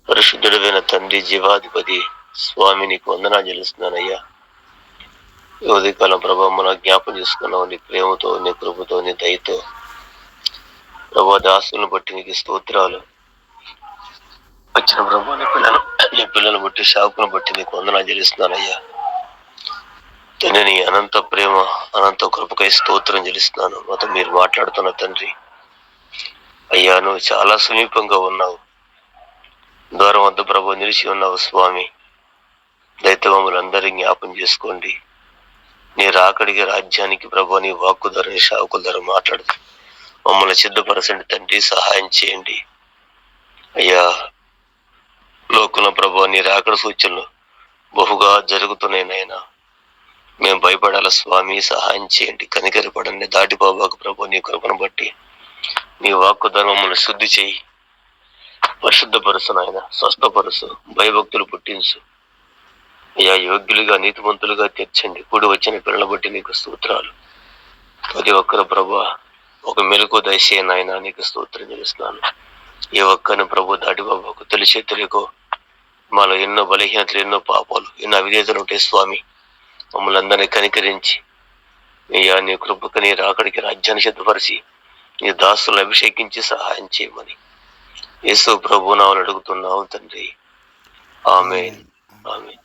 పరిశుద్ధుడైన తండ్రి, జీవాధిపతి స్వామి, నీకు వందనాలు చెల్లిస్తున్నానయ్యా. ఈ ఉదయకాలం ప్రభావ మన జ్ఞాపం చేసుకున్నావు, నీ ప్రేమతో, నీ కృపతో, నీ దయతో ప్రభా. దాసులను బట్టి నీకు స్తోత్రాలు. వచ్చిన ప్రభా నీ పిల్లలను బట్టి, శాఖను బట్టి నీకు వందనాలు చెల్లిస్తున్నానయ్యా. తండ్రి, నీ అనంత ప్రేమ, అనంత కృపకై స్తోత్రం చెల్లిస్తున్నాను. మాతో మీరు మాట్లాడుతున్న తండ్రి అయ్యా, నువ్వు చాలా సమీపంగా ఉన్నావు, ద్వారం వద్ద ప్రభు నిలిచి ఉన్నావు స్వామి. దైత మమ్మల్ని అందరినీ జ్ఞాపం చేసుకోండి. నీ రాకడికి, రాజ్యానికి ప్రభు నీ వాక్కు ధర, నీ శావుకుల ధర మాట్లాడుతూ మమ్మల్ని సిద్ధపరచండి తండ్రి, సహాయం చేయండి అయ్యా. లోకంలో ప్రభు నీ రాకడ సూచనలు బహుగా జరుగుతున్నాయి నాయనా. మేము భయపడాల స్వామి, సహాయం చేయండి, కనికరపడండి. దాటిపోబాకు ప్రభు, నీ కృపను బట్టి నీ వాక్కు ధర మమ్మల్ని శుద్ధి చేయి, పరిశుద్ధపరుసు నాయన, స్వస్థపరుసు, భయభక్తులు పుట్టించు అయ్యా. యోగ్యులుగా, నీతిమంతులుగా తీర్చండి. కూడి వచ్చిన పిల్లల బట్టి నీకు స్తోత్రాలు. ప్రతి ఒక్కరు ప్రభా ఒక మెలకు దయచేయ నాయన, నీకు స్తోత్రం చేస్తున్నాను. ఏ ఒక్కరిని ప్రభు దాటి బాబాకు తెలిసే తెలియకో మాలో ఎన్నో బలహీనతలు, ఎన్నో పాపాలు, ఎన్నో అవిధేతలు ఉంటాయి స్వామి. మమ్మల్ని అందరినీ కనికరించి అయ్యా నీ కృపకు, నీ రాకడికి, రాజ్యాన్ని సిద్ధపరిచి నీ దాసులను అభిషేకించి సహాయం చేయమని యేసు ప్రభు నామమున అడుగుతున్నావు తండ్రి. ఆమేన్, ఆమేన్.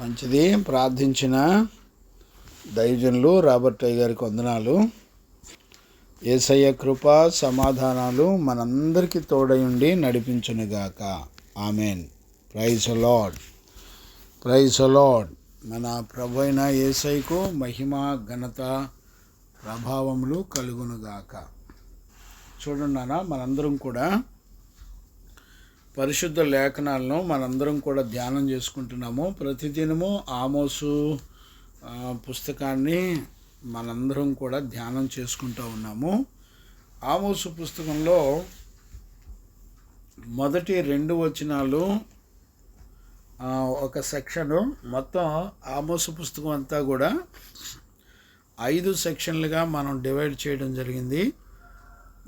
మంచిది. ప్రార్థించిన దైవజనులు రాబర్ట్ అయ్య గారికి వందనాలు. యేసయ్య కృప, సమాధానాలు మనందరికీ తోడై ఉండి నడిపించునుగాక. Amen. Praise Lord, praise Lord. మన ప్రభు అయిన యేసయ్యకు మహిమ, ఘనత, ప్రభావములు కలుగునుగాక. చూడండి అన్న, మనందరం కూడా పరిశుద్ధ లేఖనాలను మనందరం కూడా ధ్యానం చేసుకుంటున్నాము. ప్రతిదినము ఆమోసు పుస్తకాన్ని మనందరం కూడా ధ్యానం చేసుకుంటూ ఉన్నాము. ఆమోసు పుస్తకంలో మొదటి 2 వచనాలు ఒక సెక్షను. మొత్తం ఆమోసు పుస్తకం అంతా కూడా 5 సెక్షన్లుగా మనం డివైడ్ చేయడం జరిగింది.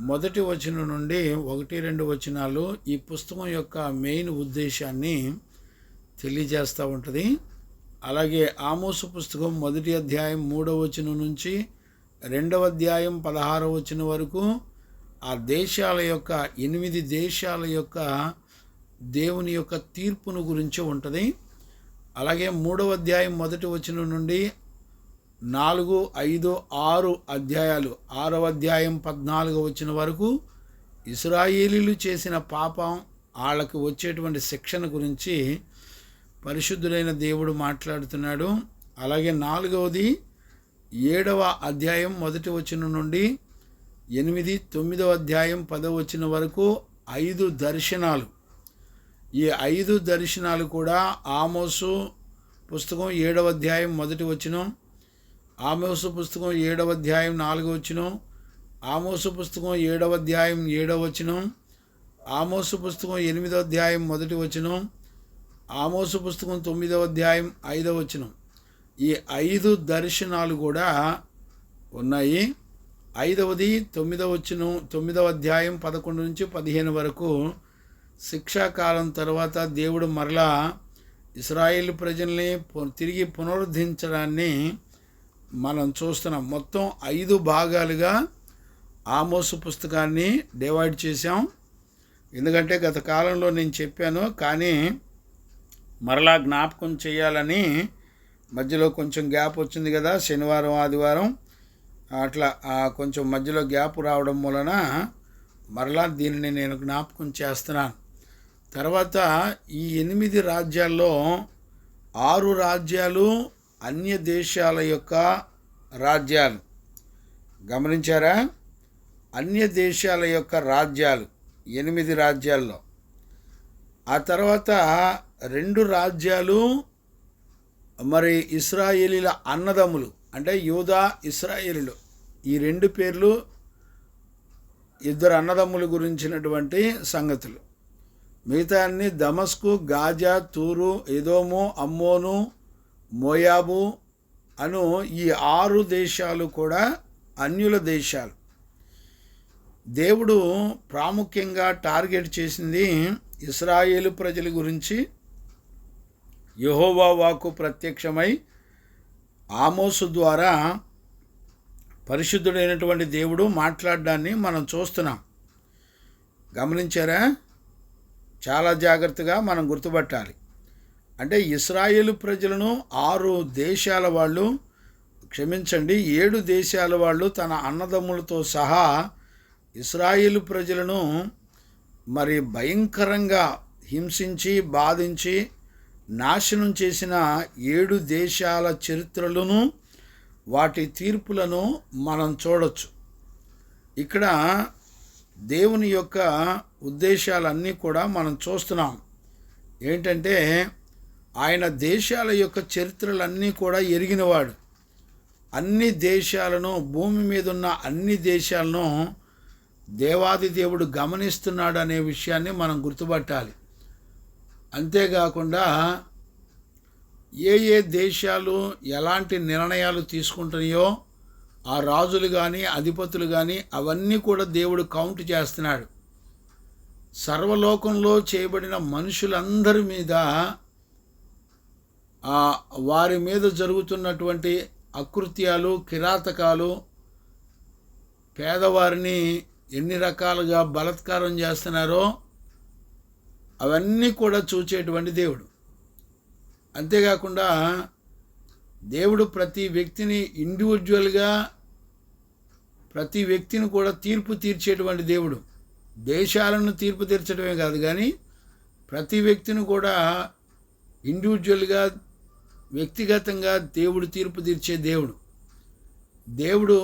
మొదటి వచనం నుండి 1-2 వచనాలు ఈ పుస్తకం యొక్క మెయిన్ ఉద్దేశాన్ని తెలియజేస్తూ ఉంటుంది. అలాగే ఆమోసు పుస్తకం 1వ అధ్యాయం 3వ వచనం నుంచి 2వ అధ్యాయం 16వ వచనం వరకు ఆ దేశాల యొక్క 8 దేశాల యొక్క దేవుని యొక్క తీర్పును గురించి ఉంటుంది. అలాగే 3వ అధ్యాయం 1వ వచనం నుండి 4, 5, 6 అధ్యాయాలు, 6వ అధ్యాయం 14వ వచనం వరకు ఇశ్రాయేలీలు చేసిన పాపం, వాళ్ళకి వచ్చేటువంటి శిక్షణ గురించి పరిశుద్ధుడైన దేవుడు మాట్లాడుతున్నాడు. అలాగే 4వది 7వ అధ్యాయం 1వ వచనం నుండి 8, 9వ అధ్యాయం 10వ వచనం వరకు 5 దర్శనాలు. ఈ 5 దర్శనాలు కూడా ఆమోసు పుస్తకం 7వ అధ్యాయం 1వ వచనం, ఆమోసు పుస్తకం 7వ అధ్యాయం 4వ వచనం, ఆమోసు పుస్తకం 7వ అధ్యాయం 7వ వచనం, ఆమోసు పుస్తకం 8వ అధ్యాయం 1వ వచనం, ఆమోసు పుస్తకం 9వ అధ్యాయం 5వ వచనం. ఈ 5 దర్శనాలు కూడా ఉన్నాయి. 5వది 9వ వచనం, 9వ అధ్యాయం 11 నుంచి 15 వరకు శిక్షాకాలం తర్వాత దేవుడు మరలా ఇశ్రాయేలు ప్రజల్ని తిరిగి పునరుద్ధరించడాన్ని మనం చూస్తున్నాం. మొత్తం 5 భాగాలుగా ఆమోసు పుస్తకాన్ని డివైడ్ చేశాం. ఎందుకంటే గత కాలంలో నేను చెప్పాను, కానీ మరలా జ్ఞాపకం చేయాలని మధ్యలో కొంచెం గ్యాప్ వచ్చింది కదా, శనివారం, ఆదివారం అట్లా కొంచెం మధ్యలో గ్యాప్ రావడం వలన మరలా దీనిని నేను జ్ఞాపకం చేస్తున్నాను. తర్వాత ఈ 8 రాజ్యాల్లో 6 రాజ్యాలు అన్య దేశాల యొక్క రాజ్యాలు. గమనించారా? అన్య దేశాల యొక్క రాజ్యాలు 8 రాజ్యాల్లో. ఆ తర్వాత 2 రాజ్యాలు మరి ఇశ్రాయేలీల అన్నదమ్ములు, అంటే యూదా, ఇశ్రాయేలీలు. ఈ 2 పేర్లు 2 అన్నదమ్ముల గురించినటువంటి సంగతులు. మిగతా అన్ని దమస్కు, గాజా, తూరు, ఎదోము, అమ్మోను, మోయాబు అను ఈ 6 దేశాలు కూడా అన్యుల దేశాలు. దేవుడు ప్రాముఖ్యంగా టార్గెట్ చేసింది ఇశ్రాయేలు ప్రజల గురించి. యెహోవా వాక్కు ప్రత్యక్షమై ఆమోసు ద్వారా పరిశుద్ధుడైనటువంటి దేవుడు మాట్లాడడాన్ని మనం చూస్తున్నాం. గమనించారా? చాలా జాగ్రత్తగా మనం గుర్తుపట్టాలి. అంటే ఇశ్రాయేలు ప్రజలను 7 దేశాల వాళ్ళు, 7 దేశాల వాళ్ళు తన అన్నదమ్ములతో సహా ఇశ్రాయేలు ప్రజలను మరి భయంకరంగా హింసించి బాధించి నాశనం చేసిన 7 దేశాల చరిత్రలను, వాటి తీర్పులను మనం చూడొచ్చు. ఇక్కడ దేవుని యొక్క ఉద్దేశాలన్నీ కూడా మనం చూస్తున్నాం. ఏంటంటే ఆయన దేశాల యొక్క చరిత్రలన్నీ కూడా ఎరిగినవాడు. అన్ని దేశాలను, భూమి మీద ఉన్న అన్ని దేశాలను దేవాది దేవుడు గమనిస్తున్నాడు అనే విషయాన్ని మనం గుర్తుపట్టాలి. అంతేకాకుండా ఏ దేశాలు ఎలాంటి నిర్ణయాలు తీసుకుంటున్నాయో ఆ రాజులు కానీ అధిపతులు కానీ అవన్నీ కూడా దేవుడు కౌంట్ చేస్తున్నాడు. సర్వలోకంలో చేయబడిన మనుషులందరి మీద, వారి మీద జరుగుతున్నటువంటి అకృత్యాలు, కిరాతకాలు, పేదవారిని ఎన్ని రకాలుగా బలాత్కారం చేస్తున్నారో అవన్నీ కూడా చూచేటువంటి దేవుడు. అంతేకాకుండా దేవుడు ప్రతి వ్యక్తిని ఇండివిజువల్గా, ప్రతి వ్యక్తిని కూడా తీర్పు తీర్చేటువంటి దేవుడు. దేశాలను తీర్పు తీర్చడమే కాదు కానీ ప్రతి వ్యక్తిని కూడా ఇండివిజువల్గా, వ్యక్తిగతంగా దేవుడు తీర్పు తీర్చే దేవుడు. దేవుడు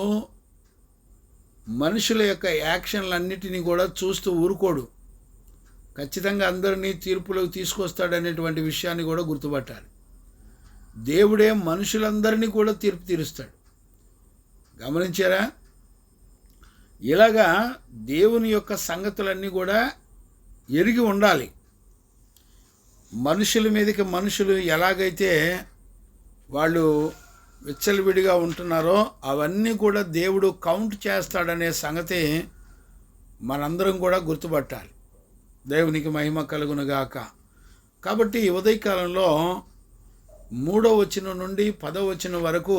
మనుషుల యొక్క యాక్షన్లన్నిటినీ కూడా చూస్తూ ఊరుకోడు. ఖచ్చితంగా అందరినీ తీర్పులోకి తీసుకొస్తాడనేటువంటి విషయాన్ని కూడా గుర్తుపట్టాలి. దేవుడే మనుషులందరినీ కూడా తీర్పు తీరుస్తాడు. గమనించారా? ఇలాగా దేవుని యొక్క సంగతులన్నీ కూడా ఎరిగి ఉండాలి. మనుషుల మీదకి మనుషులు ఎలాగైతే వాళ్ళు విచ్చలవిడిగా ఉంటున్నారో అవన్నీ కూడా దేవుడు కౌంట్ చేస్తాడనే సంగతి మనందరం కూడా గుర్తుపట్టాలి. దేవునికి మహిమ కలుగునుగాక. కాబట్టి ఉదయకాలంలో 3వ వచనం నుండి 10వ వచనం వరకు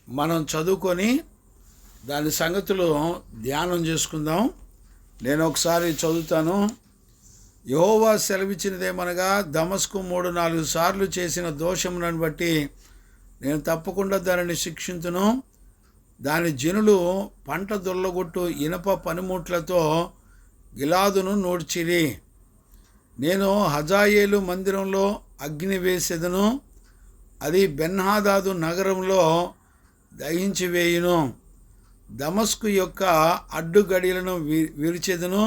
మనం చదువుకొని దాని సంగతులు ధ్యానం చేసుకుందాం. నేను ఒకసారి చదువుతాను. యెహోవా సెలవిచ్చినదేమనగా, దమస్కు 3-4 సార్లు చేసిన దోషములను బట్టి నేను తప్పకుండా దానిని శిక్షించును. దాని జనులు పంట దొల్లగొట్టు ఇనప పనిముట్లతో గిలాదును నూడ్చిరి. నేను హజాయేలు మందిరంలో అగ్ని వేసెదను, అది బెన్హాదాదు నగరంలో దహించి వేయును. దమస్కు యొక్క అడ్డుగడియలను విరిచెదను,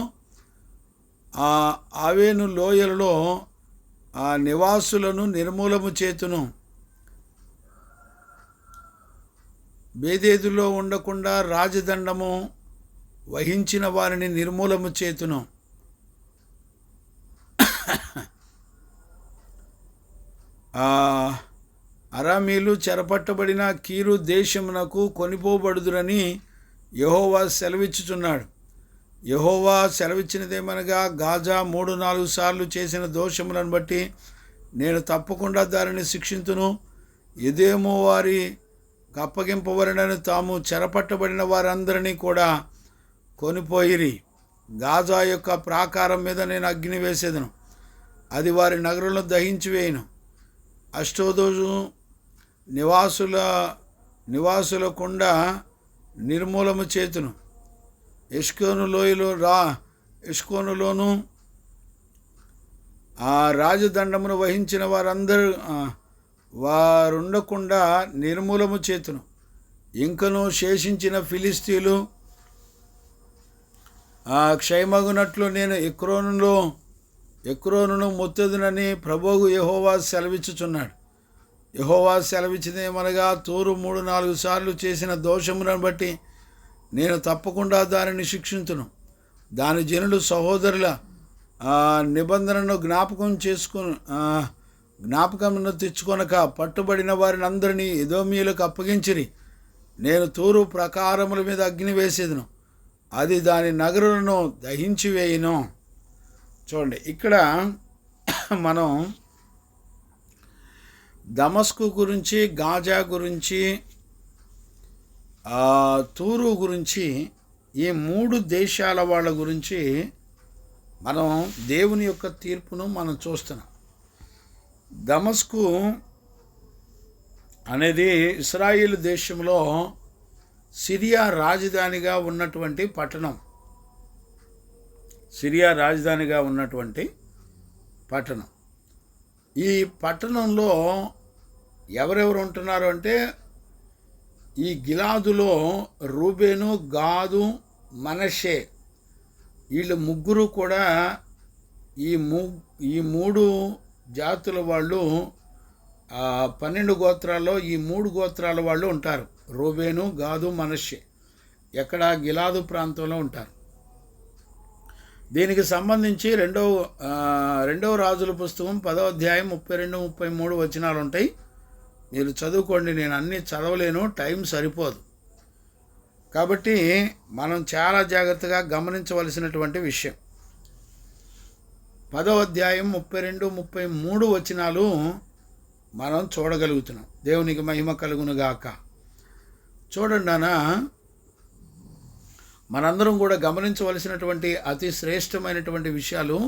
ఆవేను లోయలలో ఆ నివాసులను నిర్మూలము చేతును. బేదేదులో ఉండకుండా రాజదండము వహించిన వారిని నిర్మూలము చేతును. అరామీలు చెరపట్టబడిన కీరు దేశమునకు కొనిపోబడుదురని యెహోవా సెలవిచ్చుచున్నాడు. యెహోవా సెలవిచ్చినదేమనగా, గాజా 3-4 సార్లు చేసిన దోషములను బట్టి నేను తప్పకుండా దానిని శిక్షింతును. ఎదేమో వారి అప్పగింపబడినని తాము చెరపట్టబడిన వారందరినీ కూడా కొనిపోయిరి. గాజా యొక్క ప్రాకారం మీద నేను అగ్ని వేసేదను, అది వారి నగరంలో దహించి వేయును. అష్టోదోజు నివాసుల కుండ నిర్మూలము చేతును. ఎష్కోనులోను ఆ రాజదండమును వహించిన వారుండకుండా నిర్మూలము చేతును. ఇంకను శేషించిన ఫిలిస్తీన్లు క్షయమగునట్లు నేను ఎక్రోనును ముత్తెదునని ప్రభువు యెహోవా సెలవిచ్చుచున్నాడు. యెహోవా సెలవిచ్చినదేమనగా, తూరు 3-4 సార్లు చేసిన దోషములను బట్టి నేను తప్పకుండా దానిని శిక్షించును. దాని జనులు సహోదరుల నిబంధనను జ్ఞాపకమును తెచ్చుకొనక పట్టుబడిన వారిని అందరినీ ఎదోమీయులకు అప్పగించిరి. నేను తూరు ప్రాకారముల మీద అగ్ని వేసేదను, అది దాని నగరులను దహించి వేయును. చూడండి, ఇక్కడ మనం దమస్కు గురించి, గాజా గురించి, తూరు గురించి, ఈ 3 దేశాల వాళ్ళ గురించి మనం దేవుని యొక్క తీర్పును మనం చూస్తున్నాం. దమస్కు అనేది ఇశ్రాయేలు దేశంలో సిరియా రాజధానిగా ఉన్నటువంటి పట్టణం. సిరియా రాజధానిగా ఉన్నటువంటి పట్టణం. ఈ పట్టణంలో ఎవరెవరు ఉంటున్నారు అంటే, ఈ గిలాదులో రూబేను, గాదు, మనషే, వీళ్ళు ముగ్గురు కూడా ఈ 3 జాతుల వాళ్ళు, 12 గోత్రాల్లో ఈ 3 గోత్రాల వాళ్ళు ఉంటారు. రూబేను, గాదు, మనషే ఎక్కడ గిలాదు ప్రాంతంలో ఉంటారు. దీనికి సంబంధించి రెండవ రాజుల పుస్తకం 10వ అధ్యాయం 32-33 వచనాలు ఉంటాయి. మీరు చదువుకోండి. నేను అన్నీ చదవలేను, టైం సరిపోదు. కాబట్టి మనం చాలా జాగ్రత్తగా గమనించవలసినటువంటి విషయం. 10వ అధ్యాయం 32-33 వచనాలు మనం చూడగలుగుతున్నాం. దేవునికి మహిమ కలుగునుగాక. చూడండి అన్న, మనందరం కూడా గమనించవలసినటువంటి అతి శ్రేష్టమైనటువంటి విషయాలు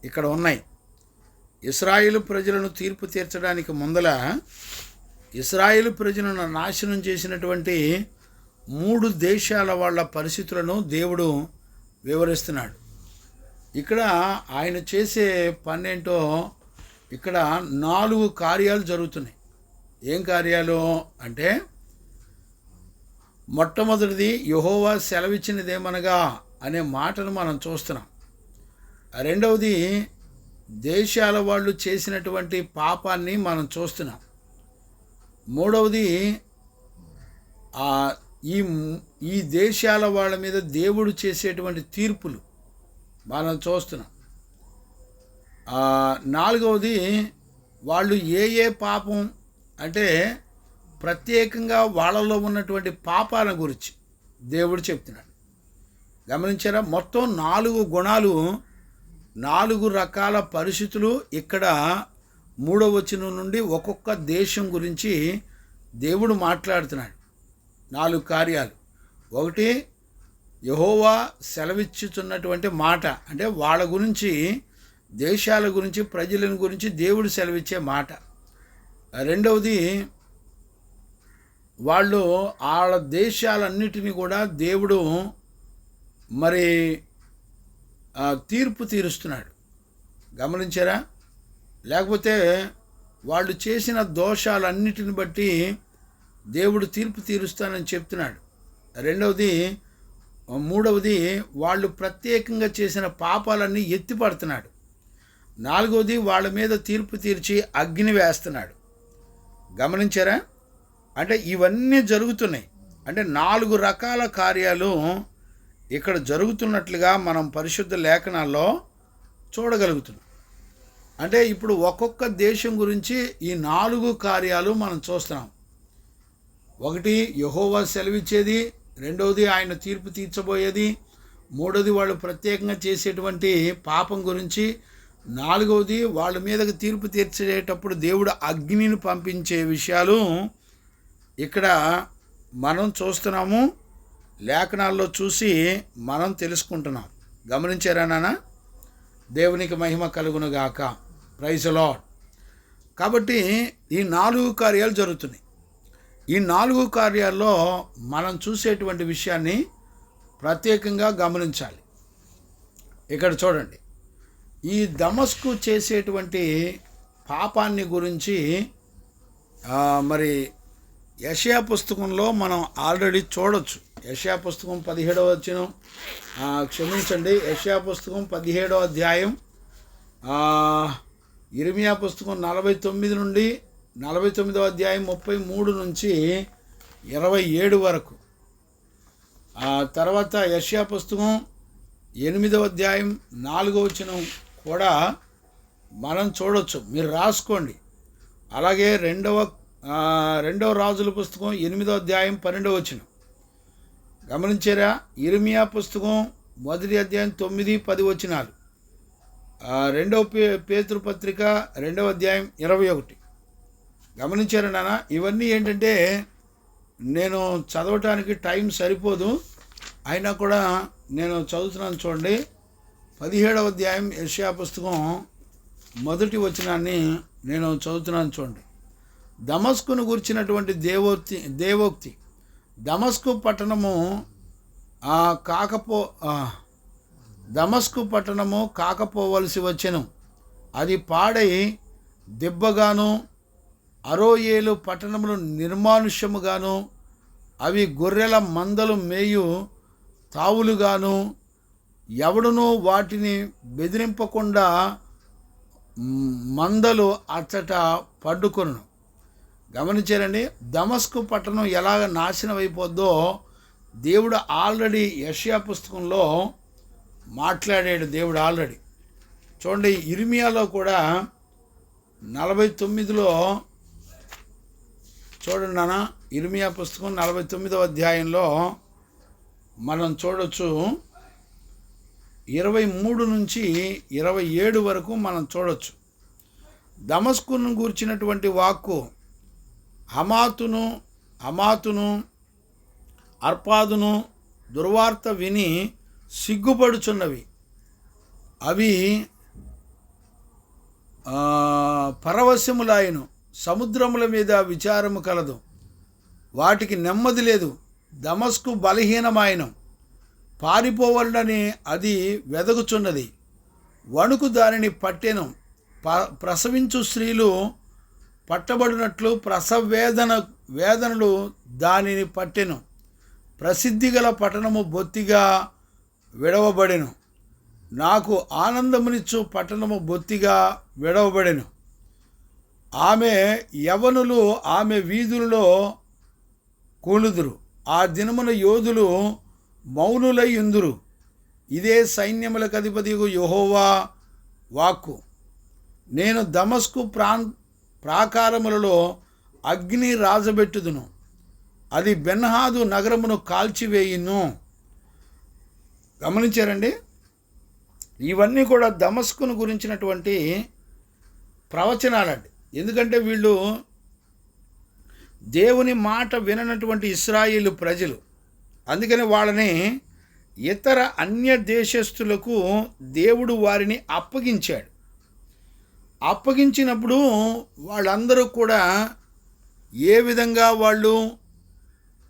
ఇక్కడ ఉన్నాయి. ఇశ్రాయేలు ప్రజలను తీర్పు తీర్చడానికి ముందల ఇశ్రాయేలు ప్రజలను నాశనం చేసినటువంటి 3 దేశాల వాళ్ళ పరిస్థితులను దేవుడు వివరిస్తున్నాడు. ఇక్కడ ఆయన చేసే పని ఏంటో, ఇక్కడ 4 కార్యాలు జరుగుతున్నాయి. ఏం కార్యాలు అంటే, మొట్టమొదటిది యెహోవా సెలవిచ్చినదేమనగా అనే మాటను మనం చూస్తున్నాం. రెండవది దేశాల వాళ్ళు చేసినటువంటి పాపాన్ని మనం చూస్తున్నాం. మూడవది ఈ దేశాల వాళ్ళ మీద దేవుడు చేసేటువంటి తీర్పులు మనం చూస్తున్నాం. నాలుగవది వాళ్ళు ఏ పాపం అంటే ప్రత్యేకంగా వాళ్ళలో ఉన్నటువంటి పాపాల గురించి దేవుడు చెప్తున్నాడు. గమనించారా? మొత్తం 4 గుణాలు, 4 రకాల పరిస్థితులు ఇక్కడ 3వ వచనం నుండి ఒక్కొక్క దేశం గురించి దేవుడు మాట్లాడుతున్నాడు. 4 కార్యాలు. ఒకటి, యెహోవా సెలవిచ్చుతున్నటువంటి మాట, అంటే వాళ్ళ గురించి, దేశాల గురించి, ప్రజల గురించి దేవుడు సెలవిచ్చే మాట. రెండవది, వాళ్ళ దేశాలన్నిటినీ కూడా దేవుడు మరి తీర్పు తీరుస్తున్నాడు. గమనించారా? లేకపోతే వాళ్ళు చేసిన దోషాలన్నిటిని బట్టి దేవుడు తీర్పు తీరుస్తానని చెప్తున్నాడు. మూడవది వాళ్ళు ప్రత్యేకంగా చేసిన పాపాలన్నీ ఎత్తిపడుతున్నాడు. నాలుగవది, వాళ్ళ మీద తీర్పు తీర్చి అగ్ని వేస్తున్నాడు. గమనించారా? అంటే ఇవన్నీ జరుగుతున్నాయి. అంటే 4 రకాల కార్యాలు ఇక్కడ జరుగుతున్నట్లుగా మనం పరిశుద్ధ లేఖనాల్లో చూడగలుగుతున్నాం. అంటే ఇప్పుడు ఒక్కొక్క దేశం గురించి ఈ 4 కార్యాలు మనం చూస్తున్నాం. ఒకటి, యెహోవా సెలవిచ్చేది. రెండవది, ఆయన తీర్పు తీర్చబోయేది. మూడవది, వాళ్ళు ప్రత్యేకంగా చేసేటువంటి పాపం గురించి. నాలుగవది, వాళ్ళ మీదకి తీర్పు తీర్చేటప్పుడు దేవుడు అగ్నిని పంపించే విషయాలు ఇక్కడ మనం చూస్తున్నాము. లేఖనాల్లో చూసి మనం తెలుసుకుంటున్నాం. గమనించారా నాన్న? దేవునికి మహిమ కలుగునుగాక. Praise the Lord. కాబట్టి ఈ 4 కార్యాలు జరుగుతున్నాయి. ఈ 4 కార్యాల్లో మనం చూసేటువంటి విషయాన్ని ప్రత్యేకంగా గమనించాలి. ఇక్కడ చూడండి, ఈ దమస్కు చేసేటువంటి పాపాన్ని గురించి మరి యెషయా పుస్తకంలో మనం ఆల్రెడీ చూడొచ్చు. యెషయా పుస్తకం 17వ వచనం, యెషయా పుస్తకం 17వ అధ్యాయం, యిర్మీయా పుస్తకం 49 నుండి 49వ అధ్యాయం 33 నుంచి 27 వరకు. తర్వాత యెషయా పుస్తకం 8వ అధ్యాయం 4వ వచనం కూడా మనం చూడొచ్చు. మీరు రాసుకోండి. అలాగే రెండవ రాజుల పుస్తకం 8వ అధ్యాయం 12వ వచనం. గమనించారా? ఇర్మియా పుస్తకం 1వ అధ్యాయం 9, 10 వచనాలు. 2వ పేతురు పత్రిక 2వ అధ్యాయం 21. గమనించారా నాన్న? ఇవన్నీ ఏంటంటే నేను చదవటానికి టైం సరిపోదు, అయినా కూడా నేను చదువుతున్నాను. చూడండి, 17వ అధ్యాయం యెషయా పుస్తకం 1వ వచనాన్ని నేను చదువుతున్నాను. చూడండి, దమస్కును గురించినటువంటి దేవోక్తి. దమస్కు పట్టణము కాకపోవలసి వచ్చెను, అది పాడై దెబ్బగాను, అరోయేలు పట్టణములు నిర్మానుష్యముగాను, అవి గొర్రెల మందలు మేయు తావులుగాను, ఎవడునూ వాటిని బెదిరింపకుండా మందలు అచ్చట పడ్డుకొను. గమనించారండి? దమస్కు పట్టణం ఎలాగ నాశనం అయిపోద్దో దేవుడు ఆల్రెడీ యెషయా పుస్తకంలో మాట్లాడాడు. దేవుడు ఆల్రెడీ చూడండి, ఇర్మియాలో కూడా 49లో చూడండి నాన్న, ఇర్మియా పుస్తకం 49వ అధ్యాయంలో మనం చూడొచ్చు. 23 నుంచి 27 వరకు మనం చూడొచ్చు. దమస్కును గూర్చినటువంటి వాక్కు, హమాతును అర్పాదును దుర్వార్త విని సిగ్గుపడుచున్నవి. అవి పరవశములాయను, సముద్రముల మీద విచారము కలదు, వాటికి నెమ్మది లేదు. దమస్కు బలహీనమాయను, పారిపోవాలని అది వెదకుచున్నది. వణుకు దానిని పట్టెను, ప్రసవించు స్త్రీలు పట్టబడినట్లు ప్రసవ వేదనలు దానిని పట్టెను. ప్రసిద్ధి గల పట్టణము బొత్తిగా విడవబడెను, నాకు ఆనందమునిచ్చు పట్టణము బొత్తిగా విడవబడెను. ఆమె యవనులు ఆమె వీధులలో కూలుదురు, ఆ దినమున యోధులు మౌనులై యుందురు. ఇదే సైన్యములకు అధిపతియగు యెహోవా వాక్కు. నేను దమస్కు ప్రాకారములలో అగ్ని రాజబెట్టుదును, అది బెన్హాదు నగరమును కాల్చివేయును. గమనించారండి? ఇవన్నీ కూడా దమస్కును గురించినటువంటి ప్రవచనాలండి. ఎందుకంటే వీళ్ళు దేవుని మాట విననటువంటి ఇశ్రాయేలు ప్రజలు. అందుకని వాళ్ళని ఇతర అన్య దేశస్థులకు దేవుడు వారిని అప్పగించాడు. అప్పగించినప్పుడు వాళ్ళందరూ కూడా ఏ విధంగా వాళ్ళు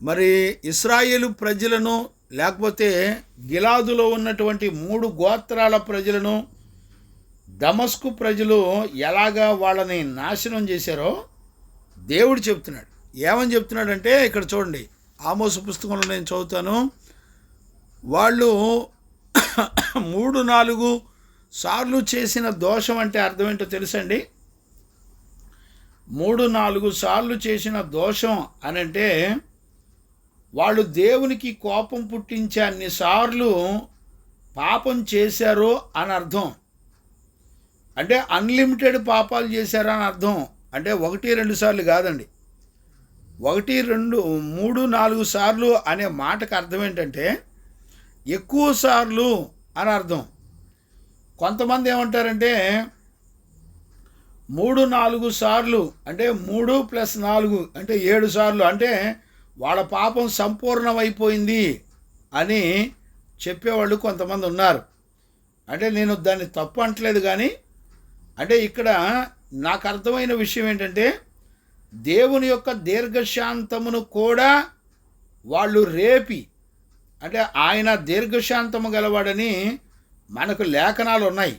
మరి ఇశ్రాయేలు ప్రజలను, లేకపోతే గిలాదులో ఉన్నటువంటి 3 గోత్రాల ప్రజలను దమస్కు ప్రజలు ఎలాగా వాళ్ళని నాశనం చేశారో దేవుడు చెప్తున్నాడు. ఏమని చెప్తున్నాడంటే ఇక్కడ చూడండి, ఆమోసు పుస్తకంలో నేను చదువుతాను. వాళ్ళు 3-4 సార్లు చేసిన దోషం అంటే అర్థం ఏంటో తెలుసండి? 3-4 సార్లు చేసిన దోషం అనంటే వాళ్ళు దేవునికి కోపం పుట్టించే అన్నిసార్లు పాపం చేశారు అని అర్థం. అంటే అన్లిమిటెడ్ పాపాలు చేశారు అని అర్థం. అంటే 1-2 సార్లు కాదండి, 3-4 సార్లు అనే మాటకు అర్థం ఏంటంటే ఎక్కువ సార్లు అని అర్థం. కొంతమంది ఏమంటారంటే 3-4 సార్లు అంటే 3 + 4 అంటే 7 సార్లు, అంటే వాళ్ళ పాపం సంపూర్ణమైపోయింది అని చెప్పేవాళ్ళు కొంతమంది ఉన్నారు. అంటే నేను దాన్ని తప్పు అంటలేదు, కానీ అంటే ఇక్కడ నాకు అర్థమైన విషయం ఏంటంటే దేవుని యొక్క దీర్ఘశాంతమును కూడా వాళ్ళు రేపి, అంటే ఆయన దీర్ఘశాంతము గలవాడని మనకు లేఖనాలు ఉన్నాయి.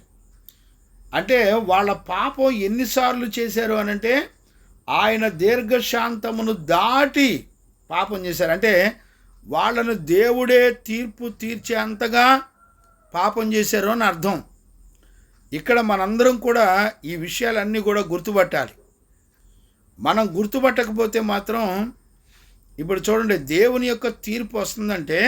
అంటే వాళ్ళ పాపం ఎన్నిసార్లు చేశారు అనంటే ఆయన దీర్ఘశాంతమును దాటి పాపం చేశారు. అంటే వాళ్ళను దేవుడే తీర్పు తీర్చేంతగా పాపం చేశారు అని అర్థం. ఇక్కడ మనందరం కూడా ఈ విషయాలన్నీ కూడా గుర్తుపట్టాలి. మనం గుర్తుపట్టకపోతే మాత్రం ఇప్పుడు చూడండి, దేవుని యొక్క తీర్పు వస్తుందంటే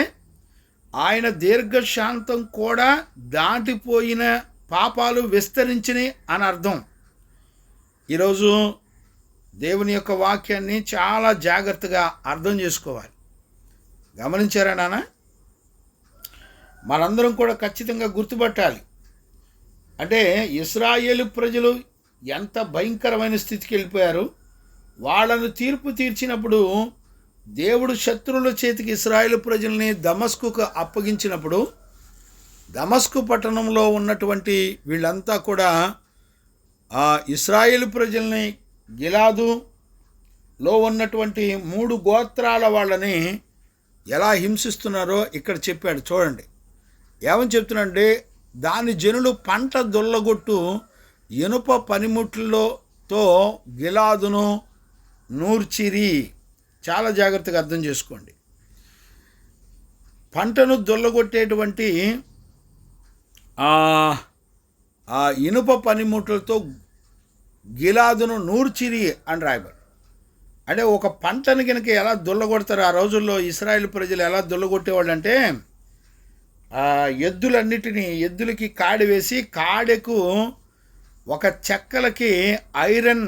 ఆయన దీర్ఘశాంతం కూడా దాటిపోయిన పాపాలు విస్తరించినాయి అని అర్థం. ఈరోజు దేవుని యొక్క వాక్యాన్ని చాలా జాగ్రత్తగా అర్థం చేసుకోవాలి. గమనించారా నాన్న? మనందరం కూడా ఖచ్చితంగా గుర్తుపట్టాలి. అంటే ఇశ్రాయేలు ప్రజలు ఎంత భయంకరమైన స్థితికి వెళ్ళిపోయారు. వాళ్ళను తీర్పు తీర్చినప్పుడు దేవుడు శత్రువుల చేతికి ఇశ్రాయేలు ప్రజల్ని దమస్కుకు అప్పగించినప్పుడు దమస్కు పట్టణంలో ఉన్నటువంటి వీళ్ళంతా కూడా ఆ ఇశ్రాయేలు ప్రజల్ని గిలాదులో ఉన్నటువంటి 3 గోత్రాల వాళ్ళని ఎలా హింసిస్తున్నారో ఇక్కడ చెప్పాడు. చూడండి ఏమని చెప్తున్నాడంటే, దాని జనులు పంట దొల్లగొట్టు ఇనుప పనిముట్లతో గిలాదును నూర్చిరి. చాలా జాగ్రత్తగా అర్థం చేసుకోండి. పంటను దొల్లగొట్టేటువంటి ఆ ఇనుప పనిముట్లతో గిలాదును నూర్చిరి అని రాయబడి. అంటే ఒక పంటను కనుక ఎలా దొల్లగొడతారు ఆ రోజుల్లో ఇశ్రాయేలు ప్రజలు ఎలా దొల్లగొట్టేవాళ్ళు అంటే, ఎద్దులకి కాడి వేసి కాడెకు ఒక చెక్కలకి ఐరన్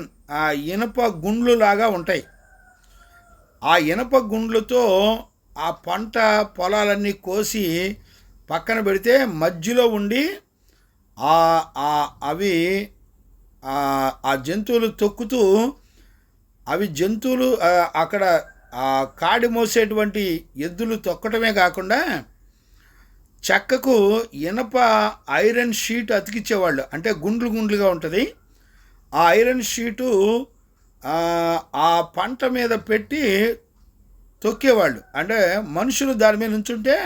ఇనప గుండ్లు లాగా ఉంటాయి. ఆ ఇనప గుండ్లతో ఆ పంట పొలాలన్నీ కోసి పక్కన పెడితే మధ్యలో ఉండి అవి ఆ జంతువులు తొక్కుతూ జంతువులు అక్కడ కాడి మోసేటువంటి ఎద్దులు తొక్కటమే కాకుండా చెక్కకు ఇనప ఐరన్ షీట్ అతికిచ్చేవాళ్ళు. అంటే గుండ్లుగా ఉంటుంది. ఆ ఐరన్ షీటు ఆ పంట మీద పెట్టి తొక్కేవాళ్ళు. అంటే మనుషులు దాని మీద నుంచుంటే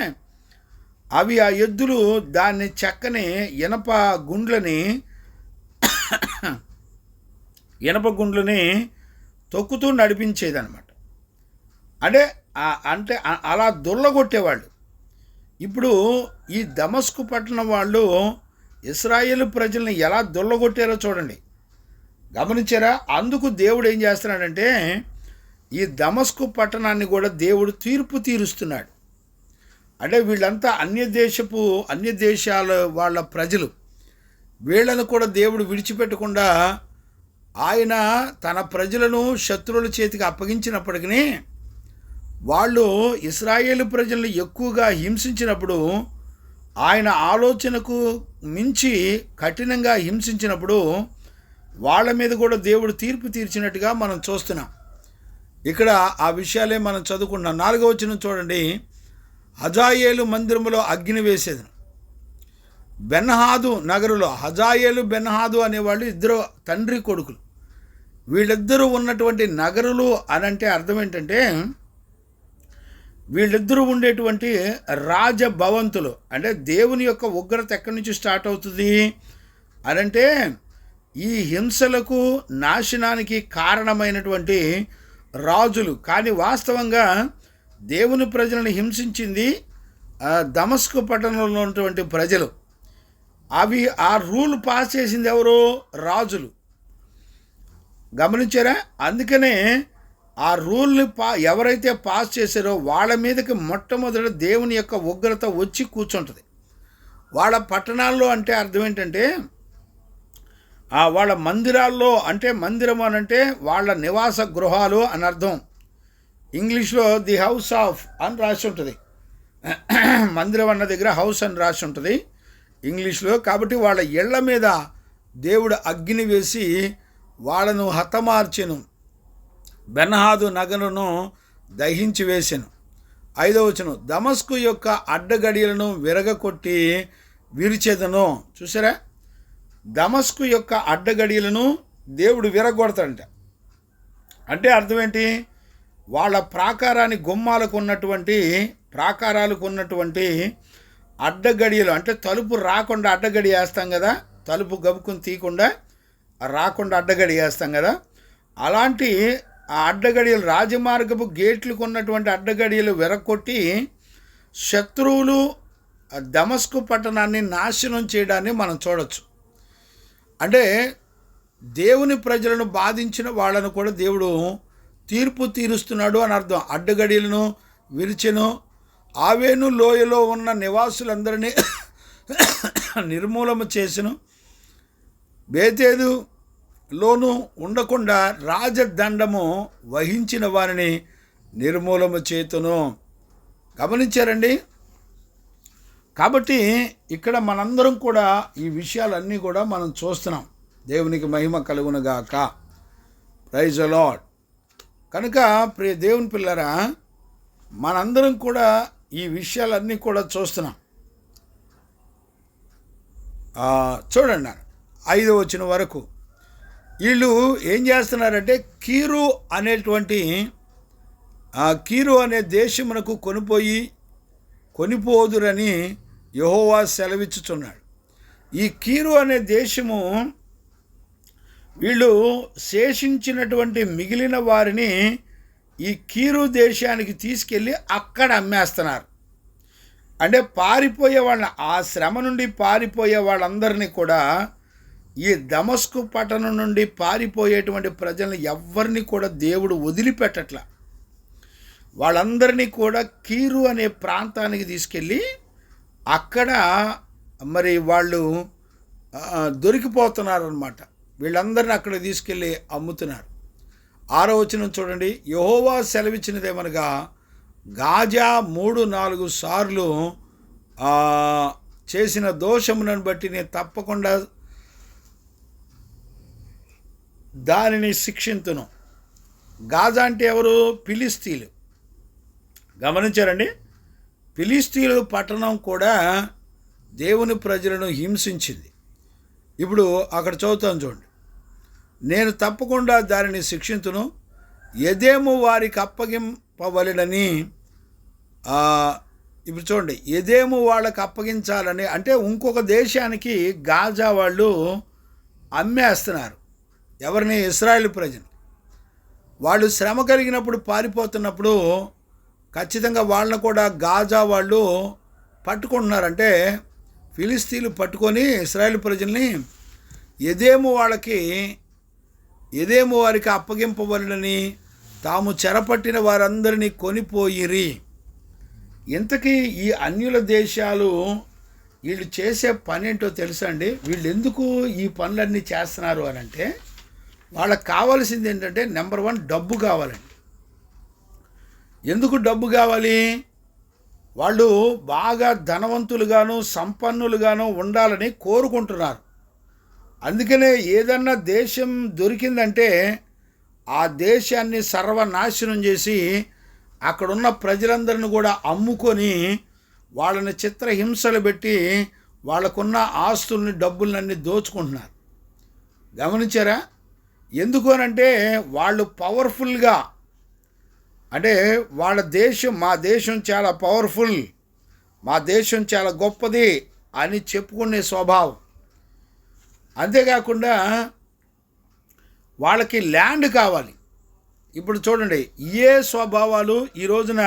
అవి ఆ ఎద్దులు దాన్ని చెక్కని ఇనప గుండ్లని తొక్కుతూ నడిపించేదన్నమాట. అంటే అలా దొల్లగొట్టేవాళ్ళు. ఇప్పుడు ఈ దమస్కు పట్టణం వాళ్ళు ఇశ్రాయేలు ప్రజల్ని ఎలా దొల్లగొట్టారో చూడండి. గమనించారా? అందుకు దేవుడు ఏం చేస్తున్నాడంటే ఈ దమస్కు పట్టణాన్ని కూడా దేవుడు తీర్పు తీరుస్తున్నాడు. అంటే వీళ్ళంతా అన్య దేశాల వాళ్ళ ప్రజలు. వీళ్ళను కూడా దేవుడు విడిచిపెట్టకుండా ఆయన తన ప్రజలను శత్రువుల చేతికి అప్పగించినప్పటికీ వాళ్ళు ఇశ్రాయేలు ప్రజలను ఎక్కువగా హింసించినప్పుడు, ఆయన ఆలోచనకు మించి కఠినంగా హింసించినప్పుడు వాళ్ళ మీద కూడా దేవుడు తీర్పు తీర్చినట్టుగా మనం చూస్తున్నాం. ఇక్కడ ఆ విషయాలే మనం చదువుకున్నాం. 4వ వచనం చూడండి. హజాయేలు మందిరములో అగ్ని వేసేదను. బెన్హాదు నగరులో హజాయేలు బెన్హాదు అనేవాళ్ళు ఇద్దరు తండ్రి కొడుకులు. వీళ్ళిద్దరూ ఉన్నటువంటి నగరులు అనంటే అర్థం ఏంటంటే, వీళ్ళిద్దరూ ఉండేటువంటి రాజభవంతులు. అంటే దేవుని యొక్క ఉగ్రత ఎక్కడి నుంచి స్టార్ట్ అవుతుంది అనంటే, ఈ హింసలకు నాశనానికి కారణమైనటువంటి రాజులు. కానీ వాస్తవంగా దేవుని ప్రజలను హింసించింది దమస్కు పట్టణంలో ఉన్నటువంటి ప్రజలు. ఆ రూల్ పాస్ చేసింది ఎవరు? రాజులు. గమనించారా? అందుకనే ఆ రూల్ని ఎవరైతే పాస్ చేశారో వాళ్ళ మీదకి మొట్టమొదట దేవుని యొక్క ఉగ్రత వచ్చి కూర్చుంటుంది. వాళ్ళ పట్టణాల్లో అంటే అర్థం ఏంటంటే, వాళ్ళ మందిరాల్లో, అంటే మందిరం అనంటే వాళ్ళ నివాస గృహాలు అని అర్థం. ఇంగ్లీష్లో ది హౌస్ ఆఫ్ అని రాసి ఉంటుంది. మందిరం అన్న దగ్గర హౌస్ అని రాసి ఉంటుంది ఇంగ్లీష్లో. కాబట్టి వాళ్ళ ఇళ్ల మీద దేవుడు అగ్ని వేసి వాళ్ళను హతమార్చెను. బెన్హాదు నగరును దహించి వేసెను. 5వ వచనం. దమస్కు యొక్క అడ్డగడియలను విరగకొట్టి విరిచెదను. చూసారా? దమస్కు యొక్క అడ్డగడియలను దేవుడు విరగొడతాడంట. అంటే అర్థం ఏంటి? వాళ్ళ ప్రాకారాలకు ఉన్నటువంటి అడ్డగడియలు, అంటే తలుపు రాకుండా అడ్డగడి వేస్తాం కదా, తలుపు గబుకుని తీయకుండా రాకుండా అడ్డగడి వేస్తాం కదా, అలాంటి ఆ అడ్డగడియలు, రాజమార్గపు గేట్లకు ఉన్నటువంటి అడ్డగడియలు విరగొట్టి శత్రువులు దమస్కు పట్టణాన్ని నాశనం చేయడాన్ని మనం చూడొచ్చు. అంటే దేవుని ప్రజలను బాధించిన వాళ్ళను కూడా దేవుడు తీర్పు తీరుస్తున్నాడు అని అర్థం. అడ్డగడియలను విరిచెను. ఆవేను లోయలో ఉన్న నివాసులందరినీ నిర్మూలన చేసెను. బేతేలులోనూ ఉండకుండా రాజదండము వహించిన వారిని నిర్మూలన చేతును. గమనించారండి? కాబట్టి ఇక్కడ మనందరం కూడా ఈ విషయాలన్నీ కూడా మనం చూస్తున్నాం. దేవునికి మహిమ కలుగునుగాక. Praise the Lord. కనుక ప్రియ దేవుని పిల్లరా, మనందరం కూడా ఈ విషయాలన్నీ కూడా చూస్తున్నాం. చూడండి 5వ వచనం వరకు వీళ్ళు ఏం చేస్తున్నారంటే కీరు అనే దేశమునకు కొనిపోదురని యెహోవా సెలవిచ్చుచున్నాడు. ఈ కీరు అనే దేశము వీళ్ళు శేషించినటువంటి మిగిలిన వారిని ఈ కీరు దేశానికి తీసుకెళ్ళి అక్కడ అమ్మేస్తున్నారు. అంటే పారిపోయే వాళ్ళని, ఆ శ్రమ నుండి పారిపోయే వాళ్ళందరినీ కూడా, ఈ దమస్కు పట్టణం నుండి పారిపోయేటువంటి ప్రజలను ఎవ్వరిని కూడా దేవుడు వదిలిపెట్టట్లా. వాళ్ళందరినీ కూడా కీరు అనే ప్రాంతానికి తీసుకెళ్ళి అక్కడ మరి వాళ్ళు దొరికిపోతున్నారు అన్నమాట. వీళ్ళందరినీ అక్కడ తీసుకెళ్ళి అమ్ముతున్నారు. 6వ వచనం చూడండి. యెహోవా సెలవిచ్చినదేమనగా, గాజా 3-4 సార్లు చేసిన దోషములను బట్టి నేను తప్పకుండా దానిని శిక్షింతును. గాజా అంటే ఎవరు? ఫిలిస్తీన్లు. గమనించారండి? ఫిలిస్తీన్లు పట్టణం కూడా దేవుని ప్రజలను హింసించింది. ఇప్పుడు అక్కడ చదువుతాను చూడండి. నేను తప్పకుండా దానిని శిక్షించును, ఎదేము వారికి అప్పగింపవలెనని. ఇప్పుడు చూడండి, ఎదేము వాళ్ళకి అప్పగించాలని అంటే ఇంకొక దేశానికి గాజా వాళ్ళు అమ్మేస్తున్నారు. ఎవరిని? ఇశ్రాయేలు ప్రజలు. వాళ్ళు శ్రమ కలిగినప్పుడు పారిపోతున్నప్పుడు ఖచ్చితంగా వాళ్ళని కూడా గాజా వాళ్ళు పట్టుకుంటున్నారంటే ఫిలిస్తీన్లు పట్టుకొని ఇశ్రాయేలు ప్రజల్ని ఎదేము వారికి అప్పగింపవలనని తాము చెరపట్టిన వారందరినీ కొనిపోయిరి. ఇంతకీ ఈ అన్యుల దేశాలు వీళ్ళు చేసే పని ఏంటో తెలుసా అండి? వీళ్ళు ఎందుకు ఈ పనులన్నీ చేస్తున్నారు అని అంటే, వాళ్ళకి కావాల్సింది ఏంటంటే నెంబర్ 1 డబ్బు కావాలండి. ఎందుకు డబ్బు కావాలి? వాళ్ళు బాగా ధనవంతులుగాను సంపన్నులుగాను ఉండాలని కోరుకుంటున్నారు. అందుకనే ఏదన్నా దేశం దొరికిందంటే ఆ దేశాన్ని సర్వనాశనం చేసి అక్కడున్న ప్రజలందరిని కూడా అమ్ముకొని వాళ్ళని చిత్రహింసలు పెట్టి వాళ్ళకున్న ఆస్తుల్ని డబ్బులన్నీ దోచుకుంటున్నారు. గమనించారా? ఎందుకు అనంటే వాళ్ళు పవర్ఫుల్గా, అంటే వాళ్ళ దేశం, మా దేశం చాలా పవర్ఫుల్, మా దేశం చాలా గొప్పది అని చెప్పుకునే స్వభావం. అంతేకాకుండా వాళ్ళకి ల్యాండ్ కావాలి. ఇప్పుడు చూడండి, ఏ స్వభావాలు ఈ రోజున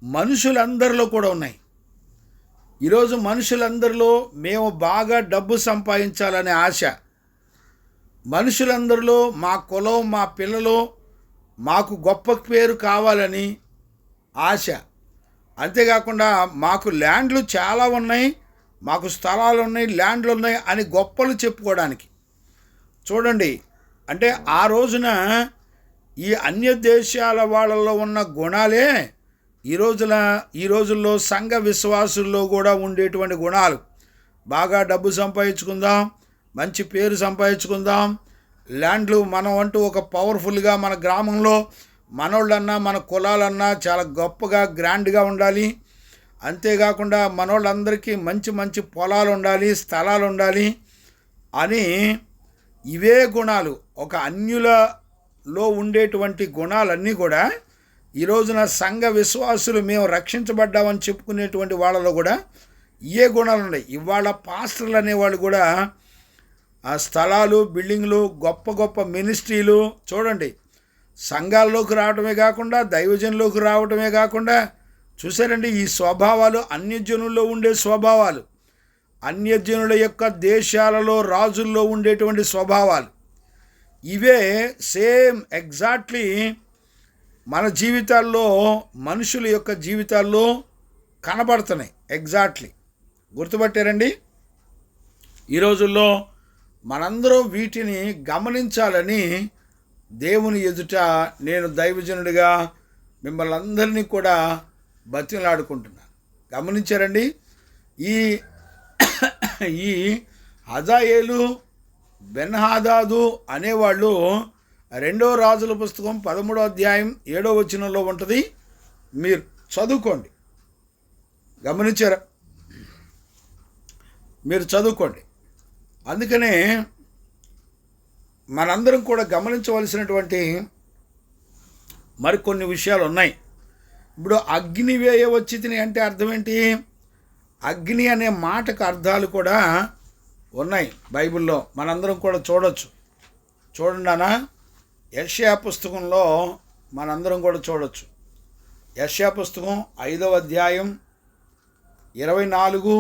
మనుషులందరిలో కూడా ఉన్నాయి. ఈరోజు మనుషులందరిలో మేము బాగా డబ్బు సంపాదించాలనే ఆశ, మనుషులందరిలో మా కులం, మా పిల్లలు, మాకు గొప్ప పేరు కావాలని ఆశ. అంతేకాకుండా మాకు ల్యాండ్లు చాలా ఉన్నాయి, మాకు స్థలాలు ఉన్నాయి, ల్యాండ్లు ఉన్నాయి అని గొప్పలు చెప్పుకోవడానికి. చూడండి, అంటే ఆ రోజున ఈ అన్య దేశాల వాళ్ళలో ఉన్న గుణాలే ఈ రోజుల్లో సంఘ విశ్వాసుల్లో కూడా ఉండేటువంటి గుణాలు. బాగా డబ్బు సంపాదించుకుందాం, మంచి పేరు సంపాదించుకుందాం, ల్యాండ్లు మనం అంటూ ఒక పవర్ఫుల్గా మన గ్రామంలో మనోళ్ళన్నా మన కులాలన్నా చాలా గొప్పగా గ్రాండ్గా ఉండాలి. అంతేకాకుండా మనోళ్ళందరికీ మంచి మంచి పొలాలు ఉండాలి, స్థలాలు ఉండాలి అని ఇవే గుణాలు, ఒక అన్యులలో ఉండేటువంటి గుణాలన్నీ కూడా ఈ రోజున సంఘ విశ్వాసులు మేము రక్షించబడ్డామని చెప్పుకునేటువంటి వాళ్ళలో కూడా ఏ గుణాలు ఉన్నాయి. ఇవాళ పాస్టర్లు అనేవాళ్ళు కూడా ఆ స్థలాలు, బిల్డింగ్లు, గొప్ప గొప్ప మినిస్ట్రీలు చూడండి, సంఘాల్లోకి రావడమే కాకుండా దైవజనులోకి రావడమే కాకుండా చూసారండి, ఈ స్వభావాలు అన్యజనుల్లో ఉండే స్వభావాలు, అన్యజనుల యొక్క దేశాలలో రాజుల్లో ఉండేటువంటి స్వభావాలు ఇవే సేమ్ ఎగ్జాక్ట్లీ మన జీవితాల్లో, మనుషుల యొక్క జీవితాల్లో కనబడుతున్నాయి. ఎగ్జాక్ట్లీ గుర్తుపట్టారండి? ఈ రోజుల్లో మనందరం వీటిని గమనించాలని దేవుని ఎదుట నేను దైవజనుడిగా మిమ్మల్ని అందరినీ కూడా బతిలాడుకుంటున్నాను. గమనించారండి? ఈ ఈ హజాయేలు, బెన్హాదాదు అనేవాళ్ళు 2 రాజుల పుస్తకం 13వ అధ్యాయం 7వ వచనంలో ఉంటుంది. మీరు చదువుకోండి. గమనించారా? మీరు చదువుకోండి. అందుకనే మనందరం కూడా గమనించవలసినటువంటి మరికొన్ని విషయాలు ఉన్నాయి. ఇప్పుడు అగ్నివేయ వచ్చితిని అంటే అర్థం ఏంటి? అగ్ని అనే మాటకు అర్థాలు కూడా ఉన్నాయి బైబిల్లో, మనందరం కూడా చూడొచ్చు. చూడండి అన్న, యెషయా పుస్తకంలో మనందరం కూడా చూడొచ్చు. యెషయా పుస్తకం 5వ అధ్యాయం 24